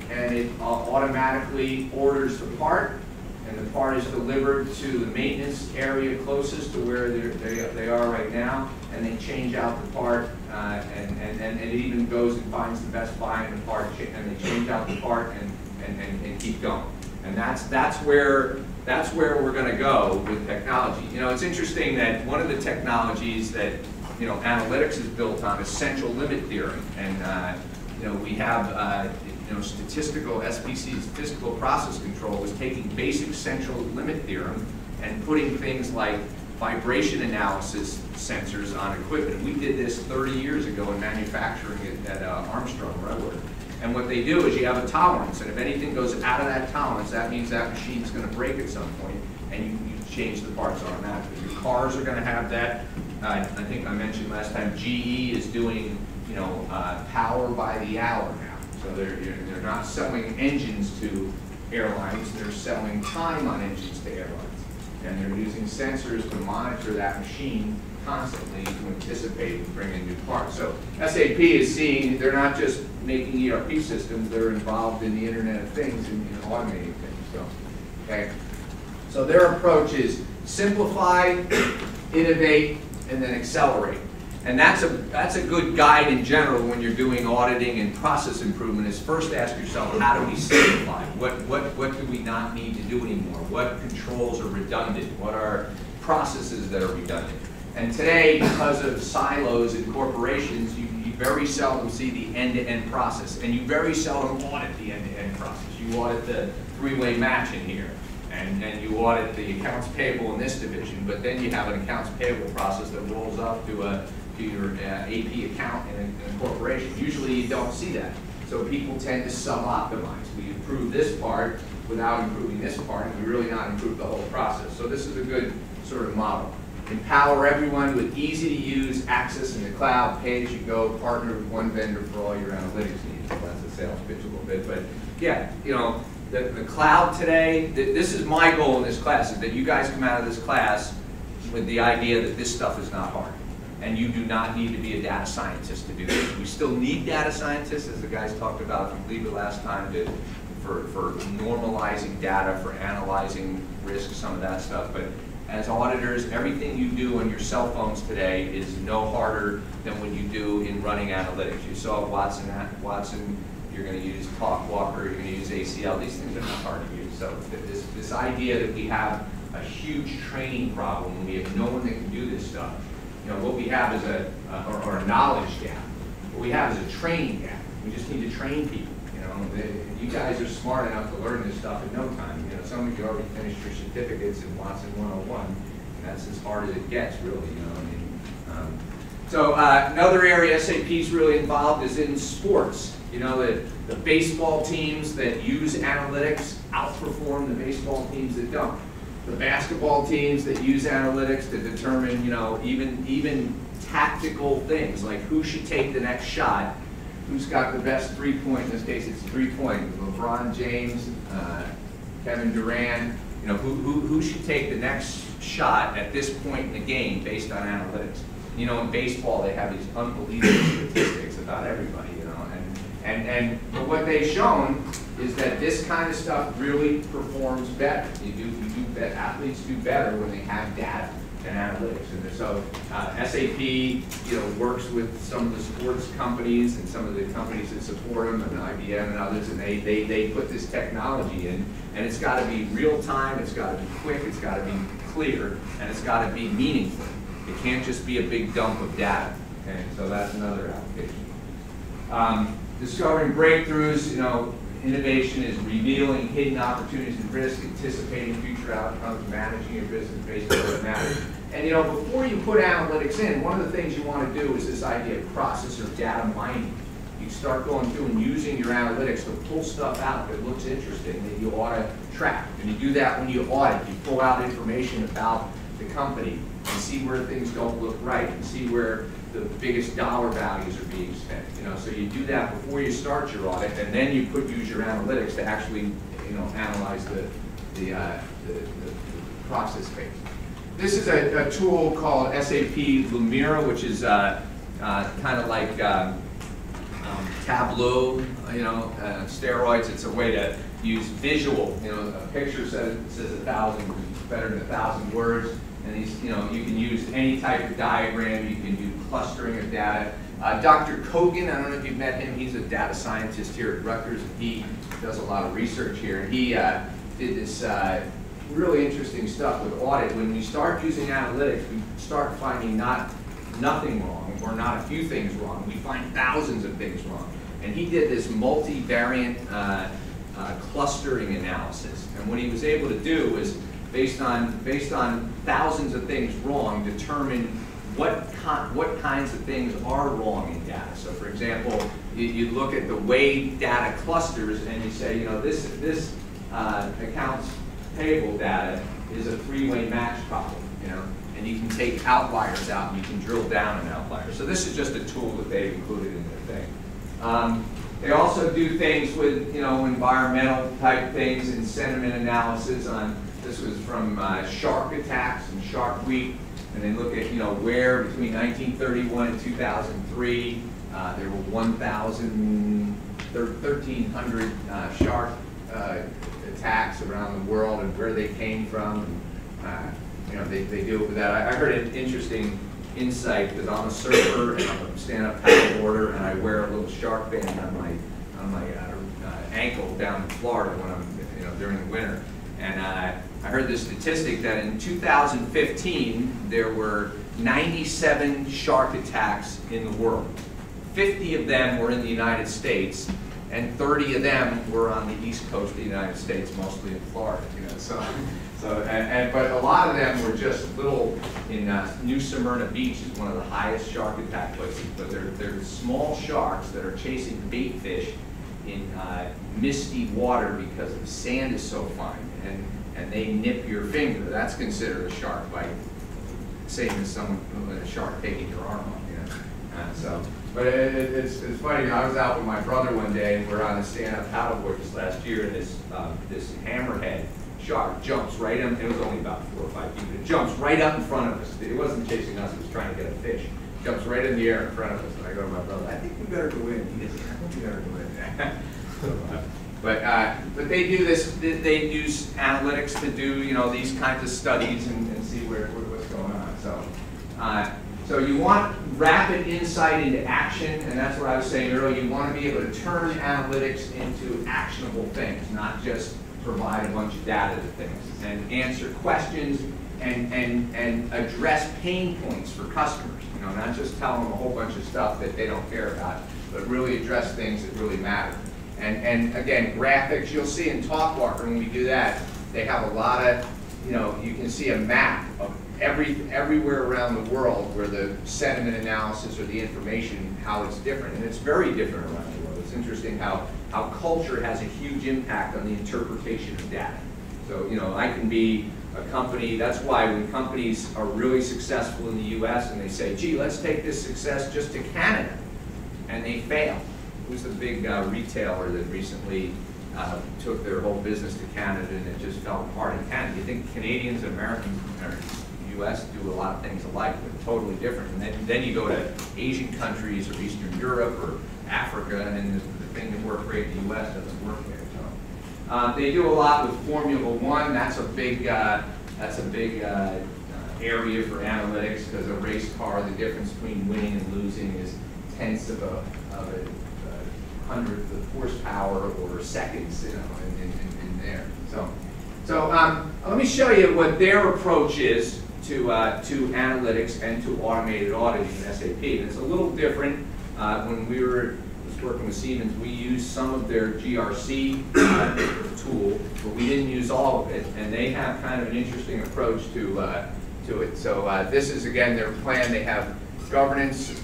and it automatically orders the part, and the part is delivered to the maintenance area closest to where they are right now, and they change out the part, and it even goes and finds the best buy in the part, and they change out the part and keep going. And that's where we're going to go with technology. You know, it's interesting that one of the technologies that, you know, analytics is built on is central limit theorem, and you know, we have you know, statistical SPC, statistical process control, is taking basic central limit theorem and putting things like vibration analysis sensors on equipment. We did this 30 years ago in manufacturing at Armstrong, where I work. And what they do is you have a tolerance, and if anything goes out of that tolerance, that means that machine's going to break at some point, and you change the parts automatically. Your cars are going to have that. I think I mentioned last time, GE is doing, you know, power by the hour now. So they're not selling engines to airlines, they're selling time on engines to airlines. And they're using sensors to monitor that machine constantly to anticipate and bring in new parts. So SAP is seeing, they're not just making ERP systems, they're involved in the Internet of Things and automating things. So, okay. So their approach is simplify, innovate, and then accelerate. And that's a good guide in general when you're doing auditing and process improvement, is first ask yourself, how do we simplify? What do we not need to do anymore? What controls are redundant? What are processes that are redundant? And today, because of silos in corporations, you very seldom see the end-to-end process, and you very seldom audit the end-to-end process. You audit the three-way match in here, and you audit the accounts payable in this division, but then you have an accounts payable process that rolls up to your AP account in a corporation. Usually you don't see that. So people tend to sub-optimize. We improve this part without improving this part, and we really not improve the whole process. So this is a good sort of model. Empower everyone with easy-to-use access in the cloud, pay-as-you-go, partner with one vendor for all your analytics needs. So that's a sales pitch a little bit, but yeah, you know, the cloud today, this is my goal in this class, is that you guys come out of this class with the idea that this stuff is not hard. And you do not need to be a data scientist to do this. We still need data scientists, as the guys talked about, I believe, the last time, for normalizing data, for analyzing risk, some of that stuff. But as auditors, everything you do on your cell phones today is no harder than what you do in running analytics. You saw Watson, you're going to use TalkWalker, you're going to use ACL. These things are not hard to use. So this idea that we have a huge training problem and we have no one that can do this stuff. You know, what we have is a knowledge gap. What we have is a training gap. We just need to train people. You know, you guys are smart enough to learn this stuff in no time. You know, some of you already finished your certificates in Watson 101, and that's as hard as it gets, really. You know, I mean, so another area SAP is really involved is in sports. You know, the baseball teams that use analytics outperform the baseball teams that don't. The basketball teams that use analytics to determine, you know, even tactical things like who should take the next shot, who's got the best three-point, in this case it's three-point, LeBron James, Kevin Durant, you know, who should take the next shot at this point in the game based on analytics. You know, in baseball they have these unbelievable statistics about everybody, you know, but what they've shown is that this kind of stuff really performs better. Athletes do better when they have data and analytics. And so SAP, you know, works with some of the sports companies and some of the companies that support them, and IBM and others, and they put this technology in, and it's got to be real time, it's got to be quick, it's got to be clear, and it's got to be meaningful. It can't just be a big dump of data. Okay, so that's another application. Discovering breakthroughs, you know, innovation is revealing hidden opportunities and risks, anticipating future outcomes, managing your business based on what matters. And you know, before you put analytics in, one of the things you want to do is this idea of process or data mining. You start going through and using your analytics to pull stuff out that looks interesting that you ought to track. And you do that when you audit. You pull out information about the company and see where things don't look right and see where the biggest dollar values are being spent. You know, so you do that before you start your audit, and then you use your analytics to actually, you know, analyze the process space. This is a tool called SAP Lumira, which is kind of like Tableau, you know, steroids. It's a way to use visual. You know, a picture says 1,000 better than 1,000 words. And these, you know, you can use any type of diagram. You can do clustering of data. Dr. Kogan, I don't know if you've met him. He's a data scientist here at Rutgers, and he does a lot of research here. And he did this really interesting stuff with audit. When we start using analytics, we start finding nothing wrong, or not a few things wrong. We find thousands of things wrong. And he did this multivariant clustering analysis. And what he was able to do was, based on thousands of things wrong, determine what kinds of things are wrong in data. So for example, you look at the way data clusters and you say, you know, this accounts payable data is a three-way match problem, you know, and you can take outliers out and you can drill down an outlier. So this is just a tool that they've included in their thing. They also do things with, you know, environmental type things and sentiment analysis on. This was from shark attacks and Shark Week, and they look at, you know, where between 1931 and 2003 there were 1,300 shark attacks around the world and where they came from. And, you know, they deal with that. I heard an interesting insight because I'm a surfer and I'm a stand-up paddleboarder, and I wear a little shark band on my ankle down in Florida when I'm, you know, during the winter. And I heard this statistic that in 2015, there were 97 shark attacks in the world. 50 of them were in the United States, and 30 of them were on the east coast of the United States, mostly in Florida. You know, but a lot of them were just little. In New Smyrna Beach is one of the highest shark attack places, but they're small sharks that are chasing bait fish misty water because the sand is so fine, and they nip your finger. That's considered a shark bite, same as a shark taking your arm off. But it's funny. I was out with my brother one day, and we're on a stand-up paddleboard this last year, and this hammerhead shark jumps right in. It was only about 4 or 5 feet, but it jumps right up in front of us. It wasn't chasing us; it was trying to get a fish. Jumps right in the air in front of us, and I go to my brother, "I think we better go in." He goes, "I think we better go in." But they do this. They use analytics to do these kinds of studies and see what's going on. So you want rapid insight into action, and that's what I was saying earlier. You want to be able to turn analytics into actionable things, not just provide a bunch of data to things, and answer questions and address pain points for customers. Not just tell them a whole bunch of stuff that they don't care about, but really address things that really matter. And again, graphics, you'll see in TalkWalker when we do that, they have a lot of, you can see a map of everywhere around the world where the sentiment analysis or the information, how it's different. And it's very different around the world. It's interesting how culture has a huge impact on the interpretation of data. So, I can be a company, that's why when companies are really successful in the US and they say, gee, let's take this success just to Canada, and they fail. Who's the big retailer that recently took their whole business to Canada and it just fell apart in Canada? You think Canadians and Americans or US do a lot of things alike, but totally different. And then you go to Asian countries or Eastern Europe or Africa, and the thing that worked great in the US doesn't work there. So they do a lot with Formula One. That's a big area for analytics, because a race car, the difference between winning and losing is tenths of a hundredth of horsepower or seconds, in there. So let me show you what their approach is to analytics and to automated auditing in SAP. And it's a little different. When we was working with Siemens, we used some of their GRC tool, but we didn't use all of it. And they have kind of an interesting approach to it. So this is, again, their plan. They have governance,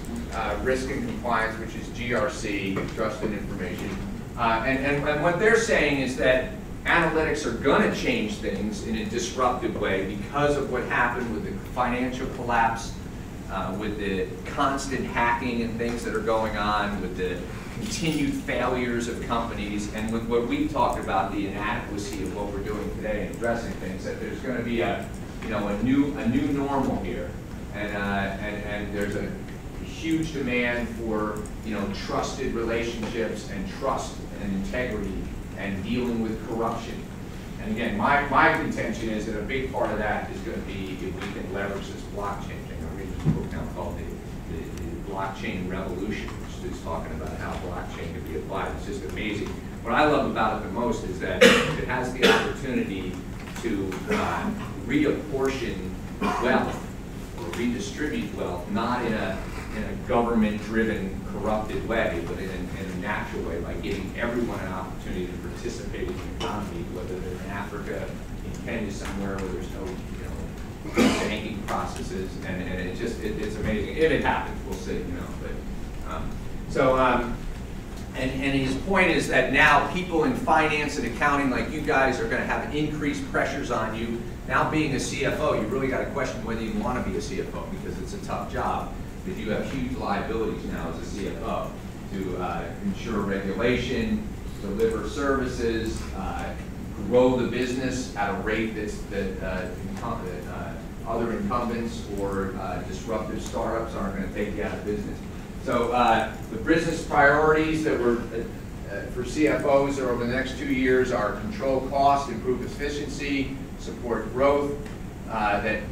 risk and compliance, which is GRC, trust and information. And what they're saying is that analytics are going to change things in a disruptive way because of what happened with the financial collapse, with the constant hacking and things that are going on, with the continued failures of companies, and with what we've talked about, the inadequacy of what we're doing today in addressing things, that there's going to be a new normal here, and there's a huge demand for trusted relationships and trust and integrity and dealing with corruption. And again, my contention is that a big part of that is going to be if we can leverage this blockchain thing. I'm reading this book now called the Blockchain Revolution, which is talking about how blockchain can be applied. It's just amazing. What I love about it the most is that it has the opportunity to reapportion wealth or redistribute wealth, not in a government-driven, corrupted way, but in a natural way, by giving everyone an opportunity to participate in the economy, whether they're in Africa, in Kenya somewhere where there's no banking processes, and it's amazing. If it happens, we'll see, And his point is that now people in finance and accounting like you guys are going to have increased pressures on you. Now being a CFO, you really got to question whether you want to be a CFO, because it's a tough job. Because you have huge liabilities now as a CFO to ensure regulation, deliver services, grow the business at a rate that other incumbents or disruptive startups aren't going to take you out of business. So the business priorities that were for CFOs over the next 2 years are control cost, improve efficiency, support growth. That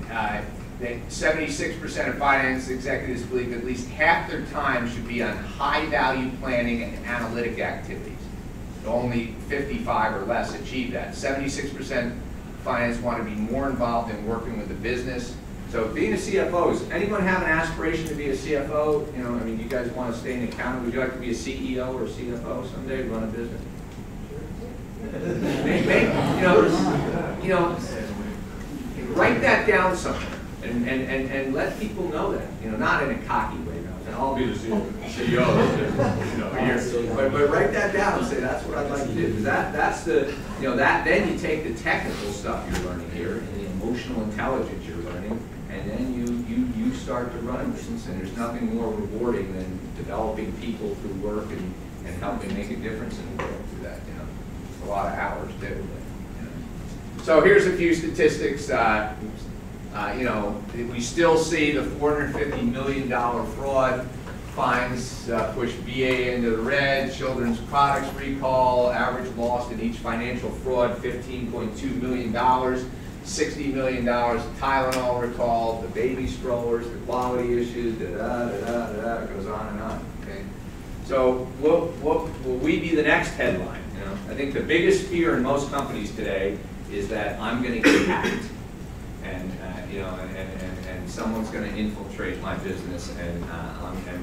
76% of finance executives believe at least half their time should be on high-value planning and analytic activities. Only 55 or less achieve that. 76% of finance want to be more involved in working with the business. So being a CFO, does anyone have an aspiration to be a CFO? You guys want to stay in accounting? Would you like to be a CEO or CFO someday, run a business? Write that down somewhere. And let people know that, you know, not in a cocky way, and I'll be the CEO, you know, here. But write that down and say that's what I'd like to do. Because that's the, you know, then you take the technical stuff you're learning here and the emotional intelligence you're learning, and then you start to run business. And there's nothing more rewarding than developing people through work and helping make a difference in the world through that. You know, it's a lot of hours too. But, you know. So here's a few statistics. You know, we still see the $450 million fraud fines push BA into the red, children's products recall, average loss in each financial fraud, $15.2 million, $60 million Tylenol recall, the baby strollers, the quality issues, it goes on and on. Okay? So what will we be the next headline? You know, I think the biggest fear in most companies today is that I'm going to get hacked. And you know, and someone's going to infiltrate my business, and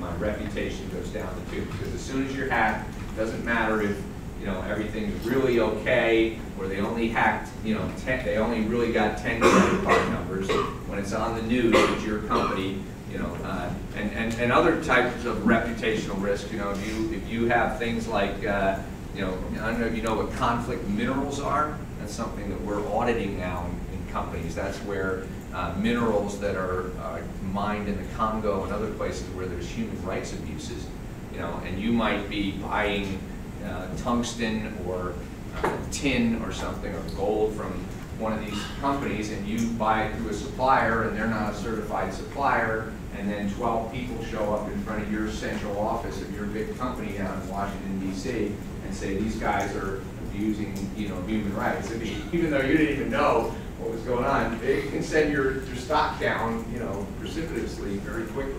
my reputation goes down the tube. Because as soon as you're hacked, it doesn't matter if, you know, everything's really okay, or they only hacked, you know, they only really got 10 credit card numbers. When it's on the news, it's your company, you know, and other types of reputational risk. You know, if you have things like, you know, I don't know if you know what conflict minerals are. That's something that we're auditing now in companies. That's where minerals that are mined in the Congo and other places where there's human rights abuses, you know, and you might be buying tungsten or tin or something, or gold from one of these companies, and you buy it through a supplier and they're not a certified supplier, and then 12 people show up in front of your central office of your big company down in Washington, D.C. and say these guys are abusing, you know, human rights. I mean, even though you didn't even know what was going on, it can send your stock down, you know, precipitously very quickly.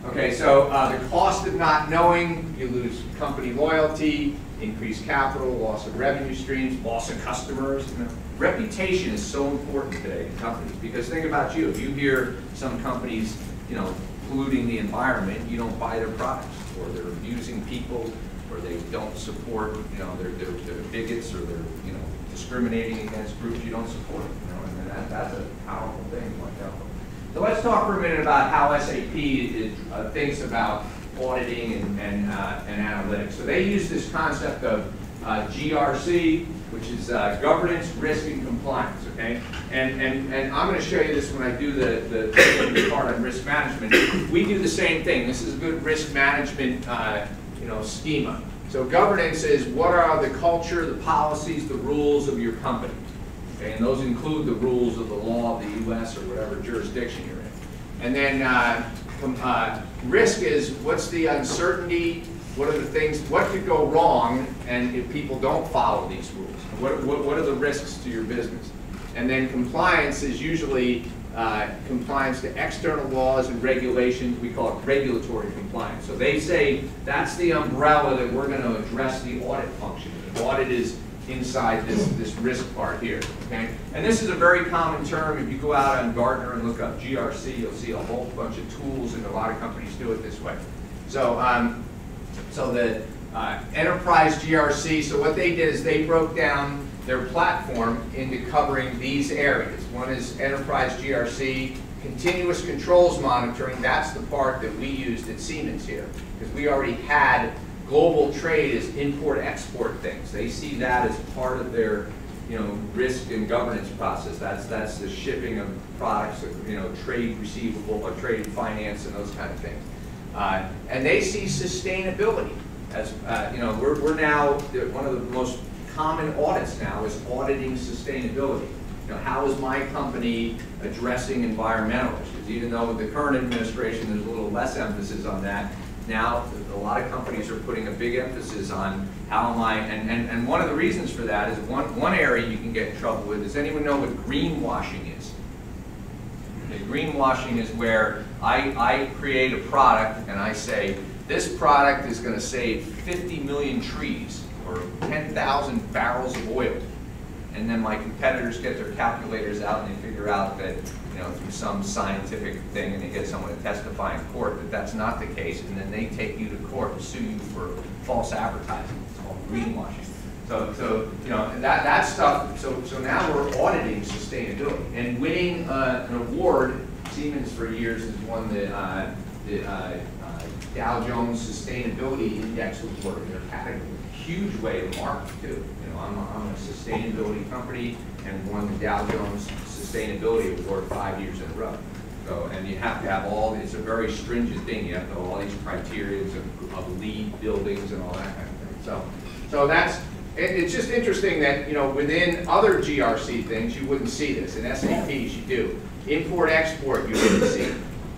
Okay, so the cost of not knowing, you lose company loyalty, increased capital, loss of revenue streams, loss of customers. You know. Reputation is so important today in companies, because think about you. If you hear some companies, you know, polluting the environment, you don't buy their products, or they're abusing people, or they don't support, you know, they're bigots, or they're, you know, discriminating against groups you don't support. You know, and that's a powerful thing like that. So let's talk for a minute about how SAP thinks about auditing and analytics. So they use this concept of GRC, which is governance, risk, and compliance. Okay, and I'm going to show you this when I do the part on risk management. We do the same thing. This is a good risk management you know, schema. So governance is what are the culture, the policies, the rules of your company. Okay, and those include the rules of the law of the U.S. or whatever jurisdiction you're in. And then risk is what's the uncertainty, what are the things, what could go wrong, and if people don't follow these rules, what are the risks to your business? And then compliance is usually compliance to external laws and regulations. We call it regulatory compliance. So they say that's the umbrella that we're going to address the audit function. The audit is inside this risk part here, okay? And this is a very common term. If you go out on Gartner and look up GRC, you'll see a whole bunch of tools, and a lot of companies do it this way. So, so the enterprise GRC, so what they did is they broke down their platform into covering these areas. One is enterprise GRC, continuous controls monitoring. That's the part that we used at Siemens here, because we already had global trade as import-export things. They see that as part of their, you know, risk and governance process. That's the shipping of products, you know, trade receivable or trade finance and those kind of things. And they see sustainability as, you know, we're now, one of the most common audits now is auditing sustainability. You know, how is my company addressing environmental issues? Even though with the current administration there's a little less emphasis on that, now a lot of companies are putting a big emphasis on how am I, and one of the reasons for that is one area you can get in trouble with. Does anyone know what greenwashing is? Okay, greenwashing is where I create a product and I say, this product is going to save 50 million trees or 10,000 barrels of oil. And then my competitors get their calculators out and they figure out that, you know, through some scientific thing, and they get someone to testify in court that that's not the case, and then they take you to court and sue you for false advertising. It's called greenwashing. So you know, that stuff, so now we're auditing sustainability. And winning an award, Siemens for years has won the Dow Jones Sustainability Index Award in their category. Huge way to market too. You know, I'm a sustainability company and won the Dow Jones Sustainability Award 5 years in a row. So, and you have to have all, it's a very stringent thing. You have to have all these criteria of LEED buildings and all that kind of thing. So that's, it's just interesting that, you know, within other GRC things, you wouldn't see this. In SAPs, you do. Import-export, you wouldn't see.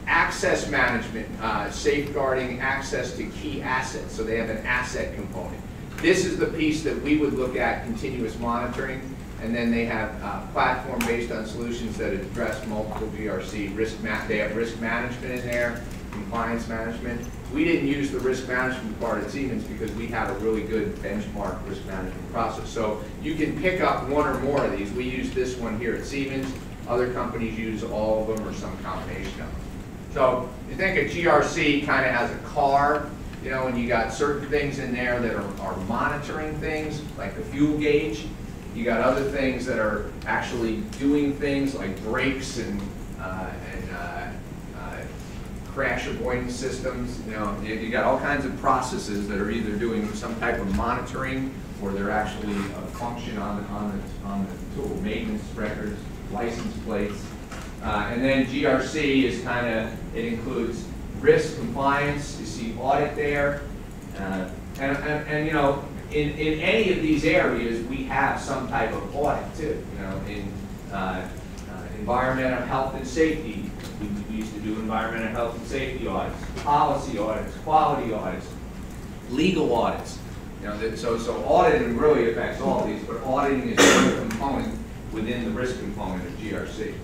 Access management, safeguarding access to key assets. So they have an asset component. This is the piece that we would look at, continuous monitoring. And then they have platform based on solutions that address multiple GRC they have risk management in there, compliance management. We didn't use the risk management part at Siemens because we have a really good benchmark risk management process. So you can pick up one or more of these. We use this one here at Siemens. Other companies use all of them or some combination of them. So you think a GRC kind of has a car, you know, and you got certain things in there that are monitoring things, like the fuel gauge. You got other things that are actually doing things like brakes and crash avoidance systems. You know, you got all kinds of processes that are either doing some type of monitoring or they're actually a function on the tool, maintenance records, license plates. And then GRC is kind of, it includes risk, compliance, you see audit there. And you know, in any of these areas, we have some type of audit too. You know, in environmental health and safety, we used to do environmental health and safety audits, policy audits, quality audits, legal audits. You know, so auditing really affects all of these, but auditing is one component within the risk component of GRC.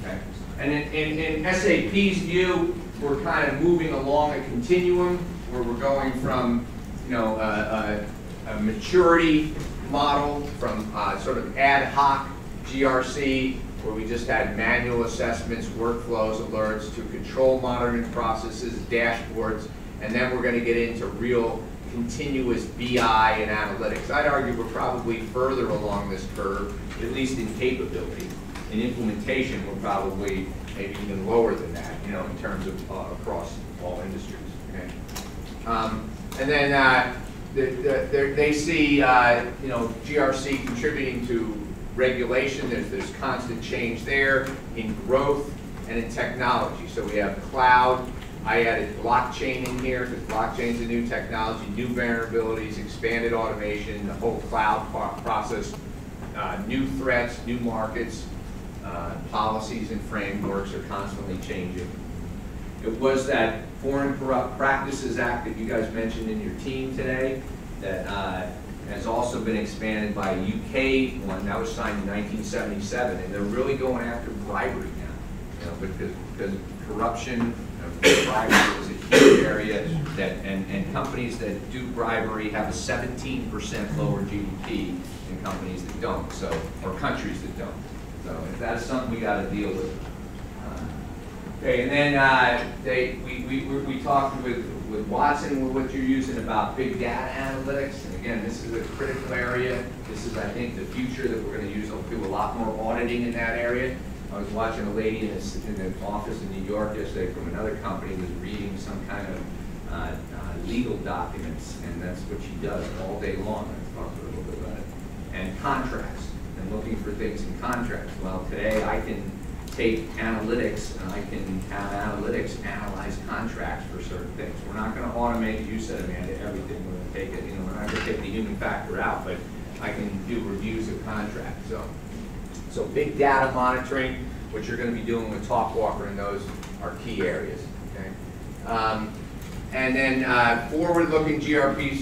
Okay? And in SAP's view, we're kind of moving along a continuum where we're going from, you know, a maturity model from sort of ad hoc GRC, where we just had manual assessments, workflows, alerts, to control monitoring processes, dashboards, and then we're going to get into real continuous BI and analytics. I'd argue we're probably further along this curve, at least in capability. In implementation, we're probably maybe even lower than that, you know, in terms of across all industries. Okay? And then they see, you know, GRC contributing to regulation. There's constant change there in growth and in technology. So we have cloud. I added blockchain in here because blockchain's a new technology, new vulnerabilities, expanded automation, the whole cloud process, new threats, new markets, policies and frameworks are constantly changing. It was that Foreign Corrupt Practices Act that you guys mentioned in your team today that has also been expanded by a UK one that was signed in 1977, and they're really going after bribery now, you know, because corruption, bribery is a huge area that, and companies that do bribery have a 17% lower GDP than companies that don't, so, or countries that don't. So if that's something we got to deal with. Okay, and then we talked with Watson, with what you're using about big data analytics. And again, this is a critical area. This is, I think, the future that we're going to use. I'll do a lot more auditing in that area. I was watching a lady in the office in New York yesterday from another company who was reading some kind of legal documents, and that's what she does all day long. I talked to her a little bit about it. And contracts, and looking for things in contracts. Well, today I can take analytics and I can have analytics analyze contracts for certain things. We're not going to automate, you said, Amanda, everything. We're going to take it, you know, we're not going to take the human factor out, but I can do reviews of contracts. So big data monitoring, which you're going to be doing with TalkWalker, and those are key areas. Okay? And then forward-looking GRC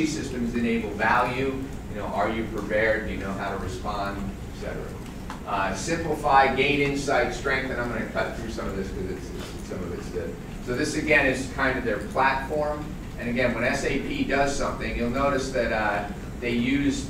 systems enable value. You know, are you prepared? Do you know how to respond, etc. Simplify, gain insight, strengthen. I'm going to cut through some of this because some of it's good. So this again is kind of their platform. And again, when SAP does something, you'll notice that they use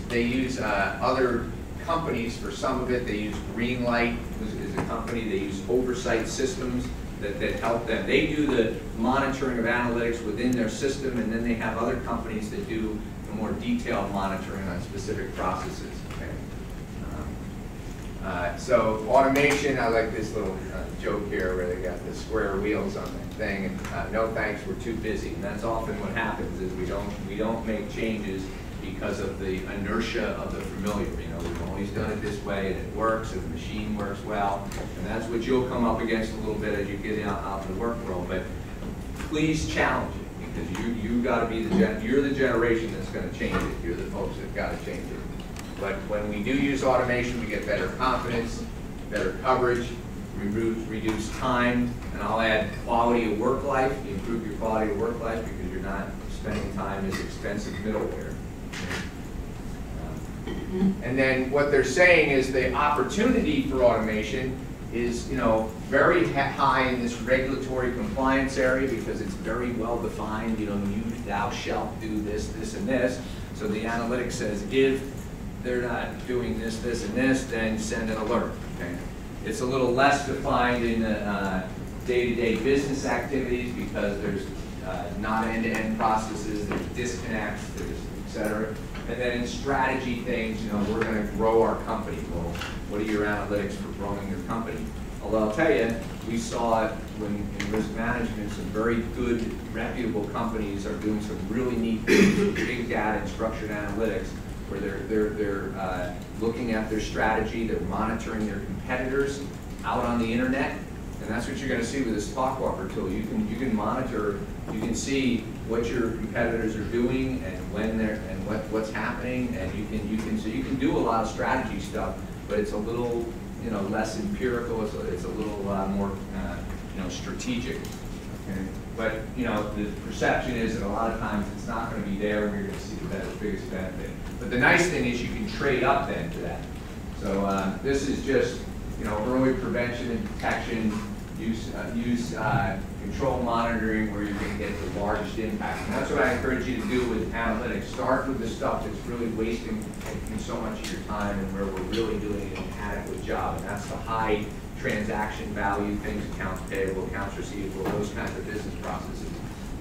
other companies for some of it. They use Greenlight is a company. They use oversight systems that help them. They do the monitoring of analytics within their system, and then they have other companies that do more detailed monitoring on specific processes. Okay? So automation, I like this little joke here where they got the square wheels on the thing, and no thanks, we're too busy. And that's often what happens is we don't make changes because of the inertia of the familiar. You know, we've always done it this way, and it works, and the machine works well, and that's what you'll come up against a little bit as you get out in the work world. But please challenge it, because you got to be you're the generation that's going to change it. You're the folks that got to change it. But when we do use automation, we get better confidence, better coverage, reduce time, and I'll add quality of work life. You improve your quality of work life because you're not spending time as expensive middleware. And then what they're saying is the opportunity for automation is, you know, very high in this regulatory compliance area because it's very well defined. You know, thou shalt do this, this, and this. So the analytics says if they're not doing this, this, and this, then send an alert. Okay? It's a little less defined in the day-to-day business activities because there's not end-to-end processes, there's disconnects, there's et cetera. And then in strategy things, you know, we're going to grow our company. Well, what are your analytics for growing your company? Although I'll tell you, we saw it when in risk management, some very good, reputable companies are doing some really neat things with big data and structured analytics, where they're looking at their strategy, they're monitoring their competitors out on the internet, and that's what you're going to see with this TalkWalker tool. You can monitor, you can see what your competitors are doing and when they're and what's happening, and you can do a lot of strategy stuff, but it's a little less empirical. It's a little more strategic. Okay? But the perception is that a lot of times it's not going to be there, and you're going to see the biggest benefit. But the nice thing is you can trade up then to that. So this is just early prevention and detection, use control monitoring where you're going to get the largest impact. And that's what I encourage you to do with analytics. Start with the stuff that's really wasting so much of your time and where we're really doing an adequate job. And that's the high transaction value things, accounts payable, accounts receivable, those kinds of business processes.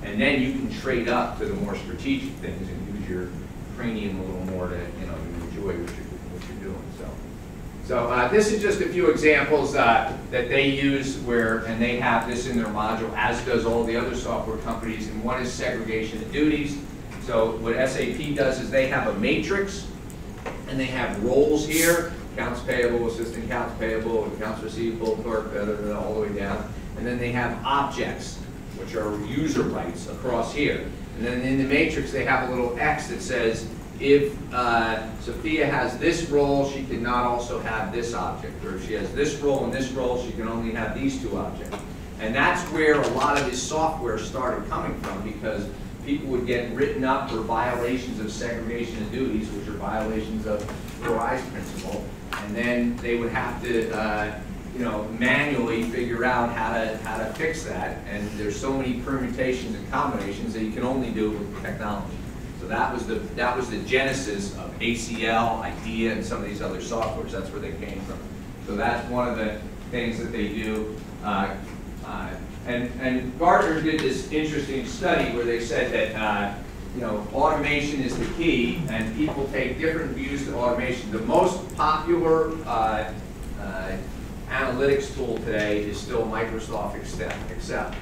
And then you can trade up to the more strategic things and use your cranium a little more to enjoy what you're doing. So this is just a few examples that they use and they have this in their module, as does all the other software companies. And one is segregation of duties. So what SAP does is they have a matrix, and they have roles here: accounts payable, assistant accounts payable, accounts receivable, clerk, all the way down. And then they have objects, which are user rights across here. And then in the matrix, they have a little X that says, if Sophia has this role, she cannot also have this object. Or if she has this role and this role, she can only have these two objects. And that's where a lot of this software started coming from, because people would get written up for violations of segregation of duties, which are violations of the eyes principle. And then they would have to manually figure out how to fix that. And there's so many permutations and combinations that you can only do with technology. So that was the genesis of ACL, IDEA, and some of these other softwares. That's where they came from. So that's one of the things that they do. And Gartner did this interesting study where they said that automation is the key, and people take different views to automation. The most popular analytics tool today is still Microsoft Excel.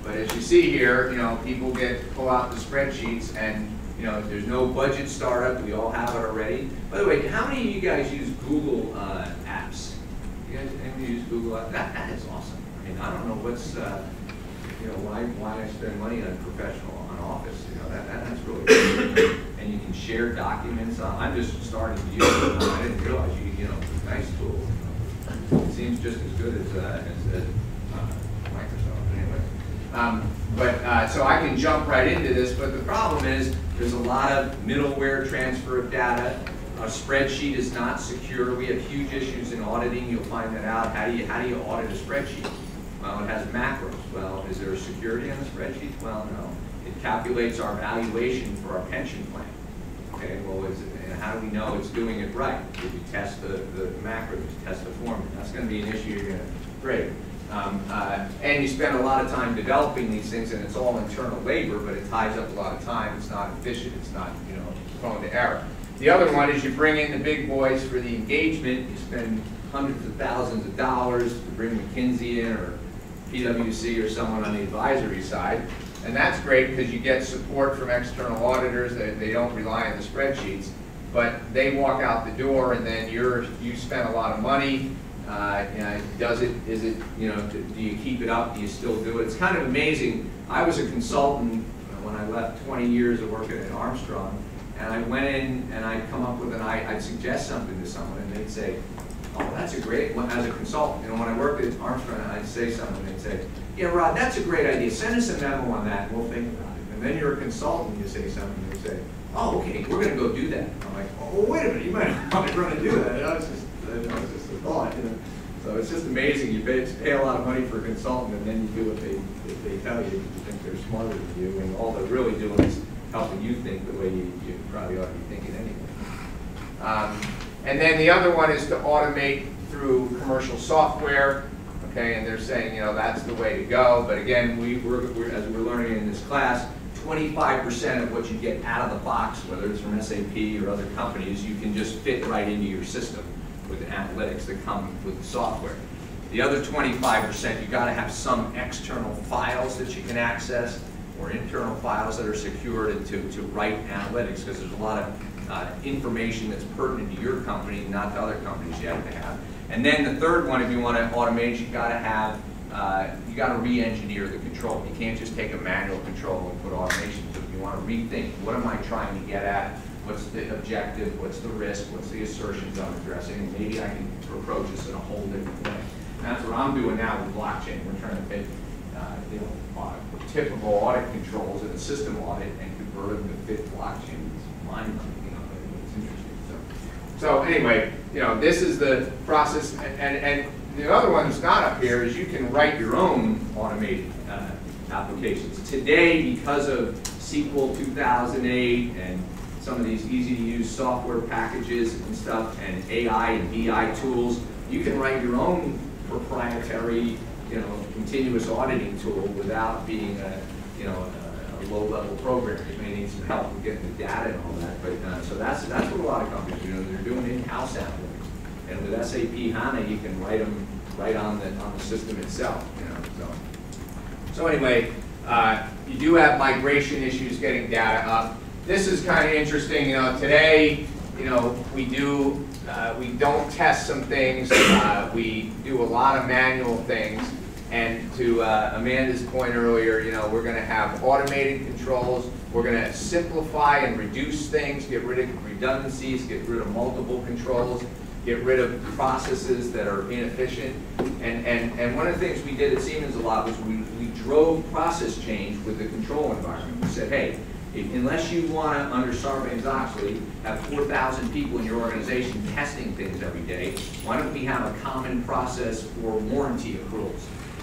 But as you see here, people pull out the spreadsheets, and there's no budget startup. We all have it already. By the way, how many of you guys use Google apps? You guys anybody use Google apps? That is awesome. I mean, I don't know what's why I spend money on Office. That's really good. And you can share documents. I'm just starting to use it. I didn't realize nice tool. It seems just as good as Microsoft. Anyway, so I can jump right into this. But the problem is there's a lot of middleware transfer of data. A spreadsheet is not secure. We have huge issues in auditing. You'll find that out. How do you audit a spreadsheet? Well, it has macros. Well, is there a security on the spreadsheet? Well, no. It calculates our valuation for our pension plan. Okay, well, and how do we know it's doing it right? Did we test the macros, test the formula? That's going to be an issue you're going to break. And you spend a lot of time developing these things, and it's all internal labor, but it ties up a lot of time. It's not efficient. It's not, you know, prone to error. The other one is you bring in the big boys for the engagement. You spend hundreds of thousands of dollars to bring McKinsey in or PwC or someone on the advisory side. And that's great because you get support from external auditors. They don't rely on the spreadsheets. But they walk out the door, and then you spent a lot of money. Is it, you know, do you keep it up? Do you still do it? It's kind of amazing. I was a consultant when I left 20 years of working at Armstrong, and I went in and I'd come up with I'd suggest something to someone, and they'd say, oh, that's a great one. As a consultant, you know, when I worked at Armstrong, I'd say something, and they'd say, yeah, Rod, that's a great idea. Send us a memo on that, and we'll think about it. And then you're a consultant, you say something, and they say, oh, okay, we're going to go do that. I'm like, oh, wait a minute, you might not want to do that. That was just a thought, you know. So it's just amazing. You pay a lot of money for a consultant, and then you do what they tell you. You think they're smarter than you, and all they're really doing is helping you think the way you probably ought to be thinking anyway. And then the other one is to automate through commercial software. Okay, and they're saying, you know, that's the way to go. But again, as we're learning in this class, 25% of what you get out of the box, whether it's from SAP or other companies, you can just fit right into your system with the analytics that come with the software. The other 25%, you got to have some external files that you can access or internal files that are secured to write analytics, because there's a lot of information that's pertinent to your company, not to other companies you have to have. And then the third one, if you want to automate, you got to have you got to re-engineer the control. You can't just take a manual control and put automation to it. You want to rethink, what am I trying to get at? What's the objective? What's the risk? What's the assertions I'm addressing? And maybe I can approach this in a whole different way. And that's what I'm doing now with blockchain. We're trying to take you know, typical audit controls in a system audit and convert them to fit blockchain. It's mind-blowing, you know, it's interesting. So anyway, you know, this is the process, and the other one that's not up here is you can write your own automated applications. Today, because of SQL 2008 and some of these easy-to-use software packages and stuff, and AI and BI tools, you can write your own proprietary, you know, continuous auditing tool without being a, you know, a low-level programmer. You may need some help with getting the data and all that, but so that's what a lot of companies do. You know, they're doing in-house analytics, and with SAP HANA, you can write them right on the system itself. You know, so anyway, you do have migration issues getting data up. This is kind of interesting. You know, today, you know, we don't test some things. We do a lot of manual things. And to Amanda's point earlier, you know, we're going to have automated controls. We're going to simplify and reduce things, get rid of redundancies, get rid of multiple controls, get rid of processes that are inefficient. And one of the things we did at Siemens a lot was we drove process change with the control environment. We said, hey, unless you want to, under Sarbanes-Oxley, have 4,000 people in your organization testing things every day, why don't we have a common process for warranty accruals?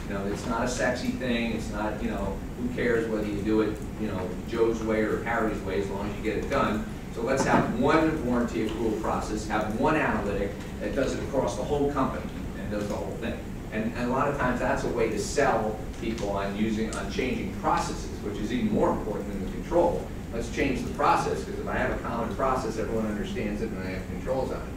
You know, it's not a sexy thing. It's not, you know, who cares whether you do it, you know, Joe's way or Harry's way, as long as you get it done. So let's have one warranty accrual process, have one analytic that does it across the whole company and does the whole thing. And a lot of times that's a way to sell people on changing processes, which is even more important than the control. Let's change the process, because if I have a common process, everyone understands it, and I have controls on it.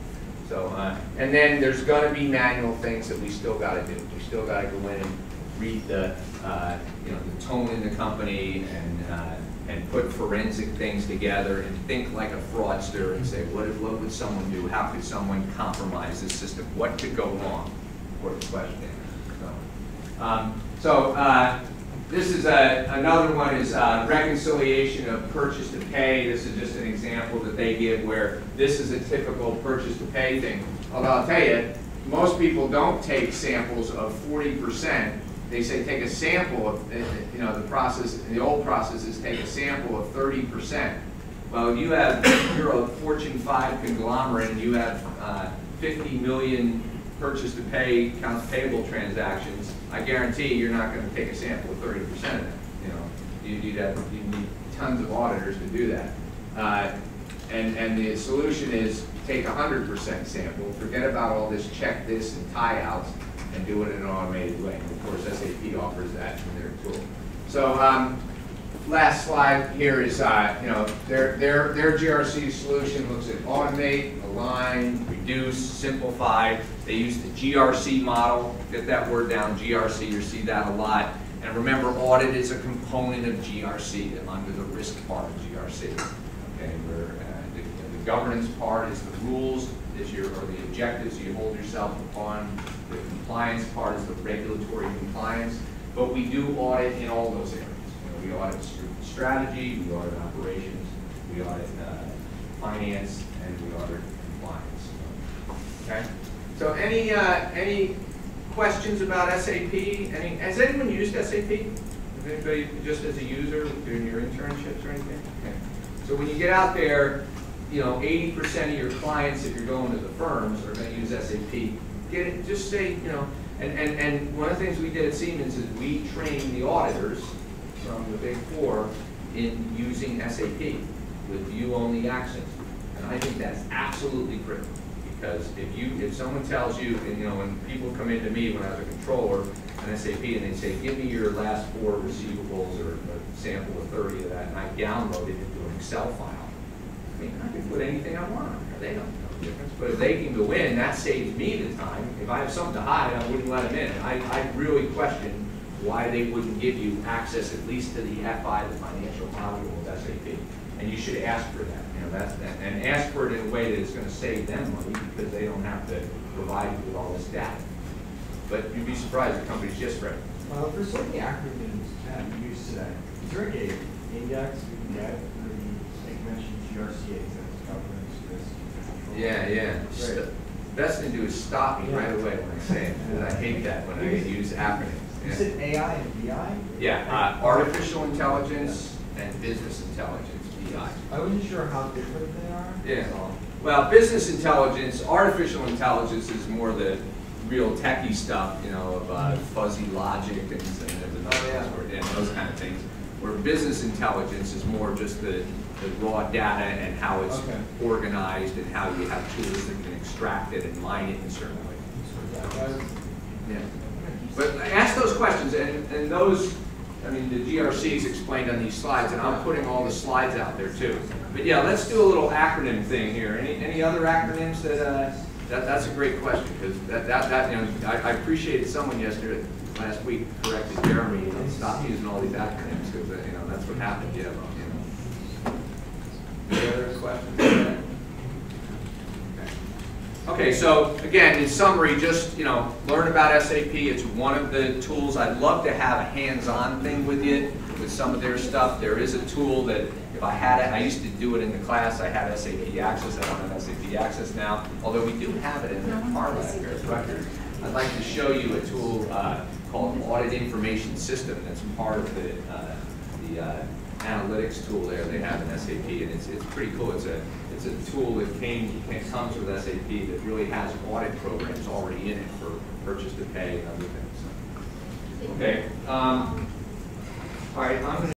So, and then there's going to be manual things that we still got to do. We still got to go in and read the, you know, the tone in the company and put forensic things together and think like a fraudster and say, what would someone do? How could someone compromise the system? What could go wrong? Important question. So, this is another one is reconciliation of purchase to pay. This is just an example that they give where this is a typical purchase to pay thing. Although I'll tell you, most people don't take samples of 40%. They say take a sample of, you know, the process, the old process is take a sample of 30%. Well, if you're a Fortune 5 conglomerate and you have 50 million purchase to pay accounts payable transactions, I guarantee you're not going to take a sample of 30% of that. You know, you need tons of auditors to do that. And the solution is take 100% sample, forget about all this check this and tie outs, and do it in an automated way. And of course, SAP offers that in their tool. So last slide here is their GRC solution looks at automate, align, reduce, simplify. They use the GRC model. Get that word down, GRC. You see that a lot. And remember, audit is a component of GRC, under the risk part of GRC. Okay, where the governance part is the rules, or the objectives you hold yourself upon. The compliance part is the regulatory compliance. But we do audit in all those areas. We audit strategy, we audit operations, we audit finance, and we audit compliance. Okay. So any questions about SAP? Has anyone used SAP? Has anybody just as a user during your internships or anything? Okay. So when you get out there, 80% of your clients, if you're going to the firms, are going to use SAP. Just say, and one of the things we did at Siemens is we trained the auditors from the Big Four in using SAP with view-only accents. And I think that's absolutely critical. Because if someone tells you, and when people come into me when I was a controller on SAP and they say, give me your last 4 receivables or a sample of 30 of that, and I download it into an Excel file. I mean, I can put anything I want on there. They don't know the difference. But if they can go in, that saves me the time. If I have something to hide, I wouldn't let them in. I really question why they wouldn't give you access at least to the FI, the financial module of SAP. And you should ask for that. And ask for it in a way that is going to save them money because they don't have to provide you with all this data. But you'd be surprised the company's just ready. For some of the acronyms that you use today, is there an index we can get for the, like you mentioned, GRC, governance, risk, control? Yeah. Right. Best thing to do is stop me right away when I say it, because I hate that when I use acronyms. You said AI and BI? Yeah, artificial intelligence and business intelligence. I wasn't sure how different they are. Yeah. Well, business intelligence, artificial intelligence is more the real techie stuff, of fuzzy logic and those kind of things. Where business intelligence is more just the raw data and how it's organized and how you have tools that can extract it and mine it in certain ways. Yeah. But ask those questions and those. I mean, the GRC is explained on these slides, and I'm putting all the slides out there too. But yeah, let's do a little acronym thing here. Any other acronyms that's a great question because I appreciated someone last week corrected Jeremy and stop using all these acronyms because that's what happened. Yeah. Any other questions? Okay, so again, in summary, just learn about SAP. It's one of the tools. I'd love to have a hands-on thing with you with some of their stuff. There is a tool that if I had it, I used to do it in the class. I had SAP Access. I don't have SAP Access now, although we do have it in the car lab here at Rutgers. I'd like to show you a tool called Audit Information System. That's part of the analytics tool there they have in SAP, and it's pretty cool. It's a tool that comes with SAP that really has audit programs already in it for purchase to pay and other things. Okay. All right. I'm going to